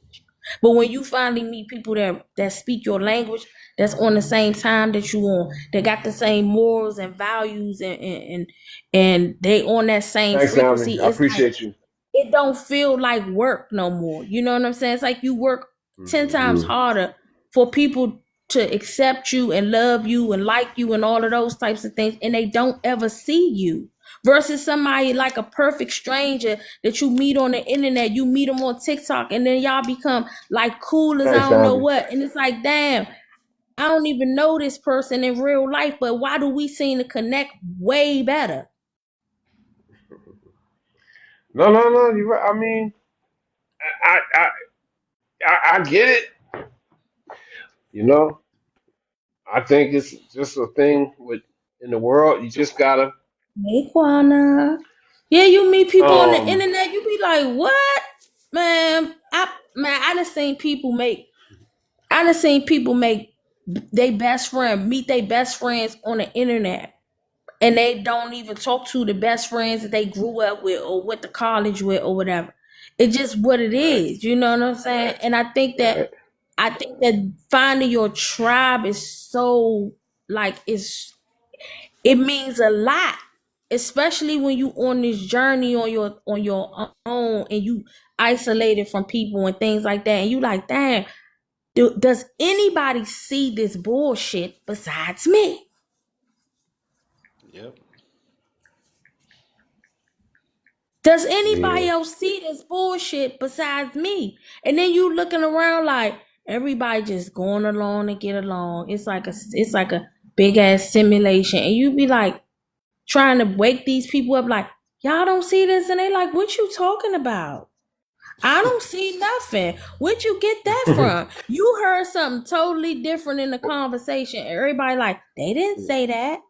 But when you finally meet people that speak your language, that's on the same time that you on, that got the same morals and values and they on that same Thanks, frequency, Omni. I it's like appreciate you. it don't feel like work no more. You know what I'm saying? It's like you work 10 times Hmm. harder for people to accept you and love you and like you and all of those types of things, and they don't ever see you. Versus somebody like a perfect stranger that you meet on the internet, you meet them on TikTok, and then y'all become like cool as I Thanks, don't know Omni. what. And it's like, damn, I don't even know this person in real life, but why do we seem to connect way better? No, no, no. You're right. I mean, I, I, I get it. You know, I think it's just a thing with in the world. You just gotta, Hey, Quana. Yeah, you meet people on the um, internet, you be like, what? I done seen people make their best friend, meet their best friends on the internet. And they don't even talk to the best friends that they grew up with or went to college with or whatever. It's just what it right, is. You know what I'm saying? And right. I think that finding your tribe is so like it means a lot, especially when you on this journey on your own and you isolated from people and things like that, and you like, damn, does anybody see this bullshit besides me? Yep. Does Yeah. anybody else see this bullshit besides me? And then you looking around like everybody just going along to get along. It's like a big ass simulation, and you be like, trying to wake these people up like, y'all don't see this, and they like, what you talking about? I don't see nothing. Where'd you get that from? You heard something totally different in the but, conversation. Everybody like, they didn't say that.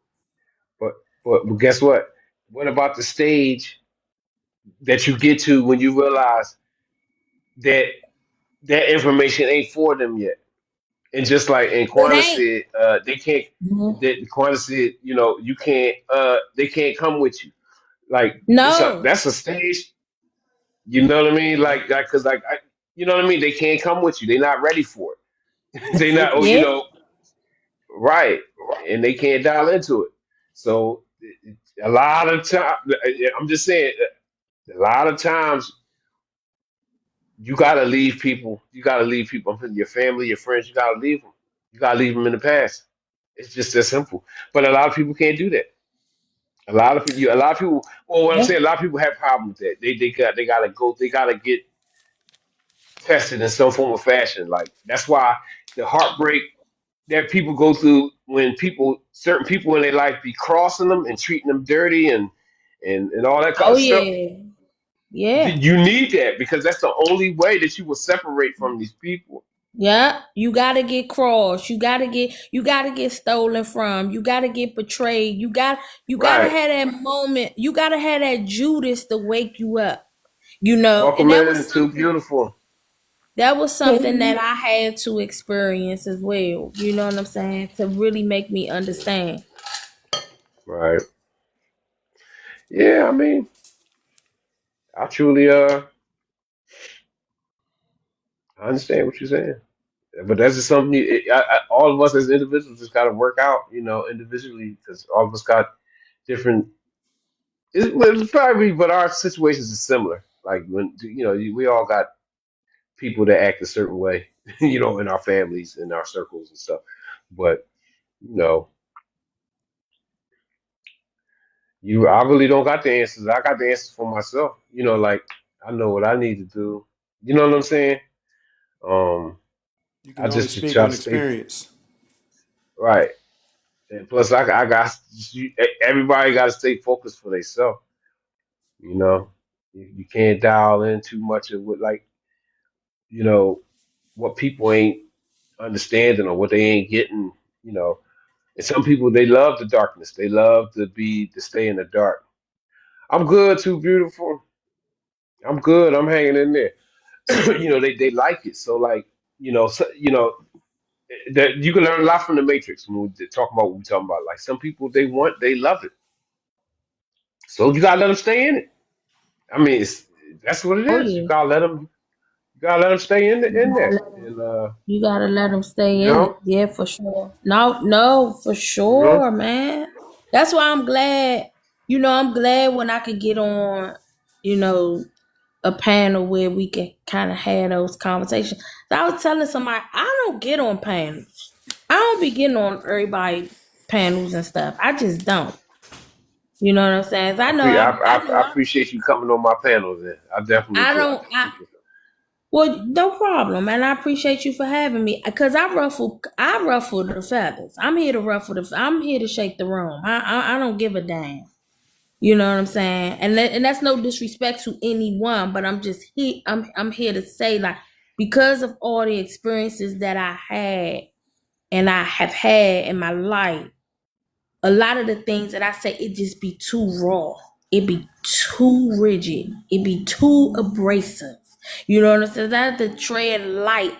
but, but guess what? What about the stage that you get to when you realize that that information ain't for them yet. And just like and It Quana ain't. said, they can't. Mhm. That Quana said, you can't. They can't come with you. Like No. that's a stage. You know what I mean? Yeah. Cause you know what I mean. They can't come with you. They're not ready for it. They not. Oh, Yeah. right, and they can't dial into it. So a lot of time, I'm just saying, a lot of times you gotta leave people. You gotta leave people. Your family, your friends. You gotta leave them. You gotta leave them in the past. It's just that simple. But a lot of people can't do that. A lot of people. Well, what I'm Yeah. saying, a lot of people have problems with that. They gotta go. They gotta get tested in some form of fashion. Like that's why the heartbreak that people go through when certain people in their life be crossing them and treating them dirty and all that kind Oh of stuff. yeah. Yeah. You need that because that's the only way that you will separate from these people. Yeah, you gotta get crossed. You gotta get stolen from. You gotta get betrayed. You gotta Right. have that moment. You gotta have that Judas to wake you up. And Welcome in. Too beautiful. that was something that I had to experience as well. You know what I'm saying? To really make me understand. Right. Yeah. I mean, I truly I understand what you're saying. But that's just something all of us as individuals just got to work out, individually because all of us got different. It's probably, but our situations are similar. Like when we all got people that act a certain way, in our families, in our circles and stuff. But you know, I really don't got the answers. I got the answers for myself. Like I know what I need to do. You know what I'm saying? Um, You I can only just speak try on to stay experience. right. And plus, I got everybody got to stay focused for themselves. You know, you can't dial in too much of what you know what people ain't understanding or what they ain't getting. You know, and some people they love the darkness. They love to stay in the dark. I'm good, too beautiful. I'm good. I'm hanging in there. They like it. So like that you can learn a lot from the Matrix when we talk about what we're talking about. Like some people they love it. So you gotta let them stay in it. I mean, that's what it Oh is. You yeah. gotta let them. You gotta let them stay You in gotta there. let 'em- And you gotta let them you stay in know, it. Yeah, for sure. No, no, for hmm sure, man. That's why I'm glad. I'm glad when I could get on. You know, a panel where we can kind of have those conversations. So I was telling somebody I don't get on panels. I don't be getting on everybody panels and stuff. I just don't. You know what I'm saying? 'Cause I appreciate you coming on my panel. Then I definitely I do. don't. Well, no problem, and I appreciate you for having me. Cause I ruffle the feathers. I'm here to shake the room. I don't give a damn. You know what I'm saying? And that's no disrespect to anyone, but I'm just here. I'm here to say like because of all the experiences that I had and I have had in my life, a lot of the things that I say it just be too raw. It be too rigid. It be too abrasive. You know what I'm saying? I have to tread light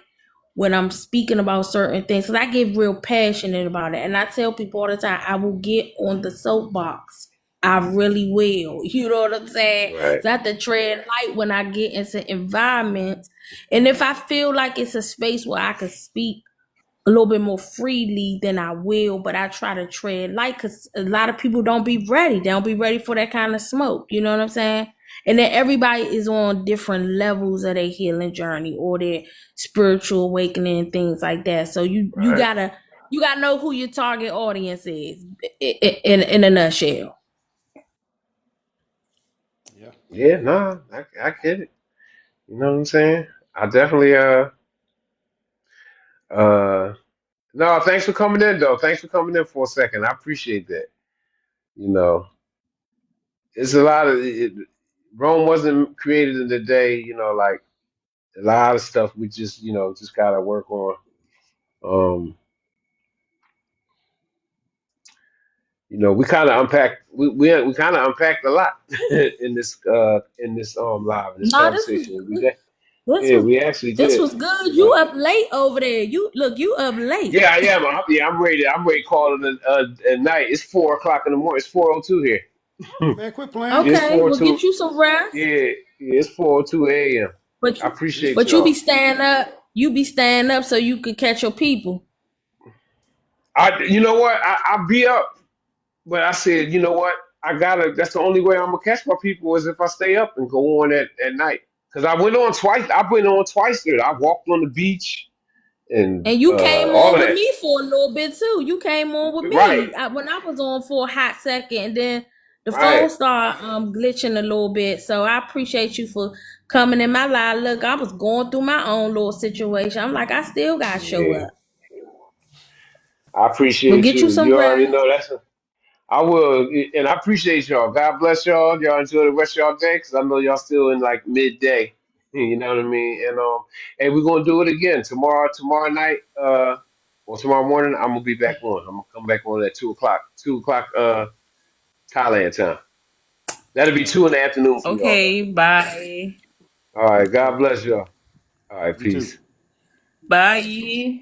when I'm speaking about certain things because I get real passionate about it. And I tell people all the time, I will get on the soapbox. I really will. You know what I'm saying? Right, So I have to tread light when I get into environments. And if I feel like it's a space where I can speak a little bit more freely than I will, but I try to tread light because a lot of people don't be ready. They don't be ready for that kind of smoke. You know what I'm saying? And then everybody is on different levels of their healing journey or their spiritual awakening and things like that. So you right. gotta know who your target audience is in a nutshell. Yeah. Yeah, no, I get it. You know what I'm saying? I definitely uh no, thanks for coming in though. Thanks for coming in for a second. I appreciate that. You know, it's a lot of Rome wasn't created in a day. Like a lot of stuff we just gotta work on. Um, we kind of unpacked we kind of unpacked a lot in this live in this No, this was conversation. We did. This Yeah, was we actually this did. was good. Uh, You up late over there. You up late. yeah, I am. I'm ready. I'm ready to call it at night. It's 4 o'clock in the morning. It's 4:02 here. Man, quit playing. Yeah, it's Okay, four well get two. you some rest. Yeah, yeah, it's 4:02 a.m. But I you appreciate but you be y'all. staying up. You be staying up so you could catch your people. You know what? I'll be up, but I said, you know what? I gotta. That's the only way I'm gonna catch my people is if I stay up and go on at night. Cause I went on twice. I've been on twice there. I walked on the beach and And you came all on of with that. me for a little bit too. You came on with Right, me when I was on for a hot second, and then the right. phone started glitching a little bit. So I appreciate you for coming in my life. Look, I was going through my own little situation. I'm like, I still got to show Yeah, up. I But appreciate get you you. some You already rest. know that's. I will, and I appreciate y'all. God bless y'all. Y'all enjoy the rest of y'all day, cause I know y'all still in like midday. You know what I mean? And we're gonna do it again tomorrow. Tomorrow night, or tomorrow morning, I'm gonna be back on. I'm gonna come back on at 2 o'clock. 2 o'clock, Thailand time. That'll be 2 in the afternoon for y'all. Okay, bye. All right. Okay. God bless y'all. All right. You too. Peace. Bye.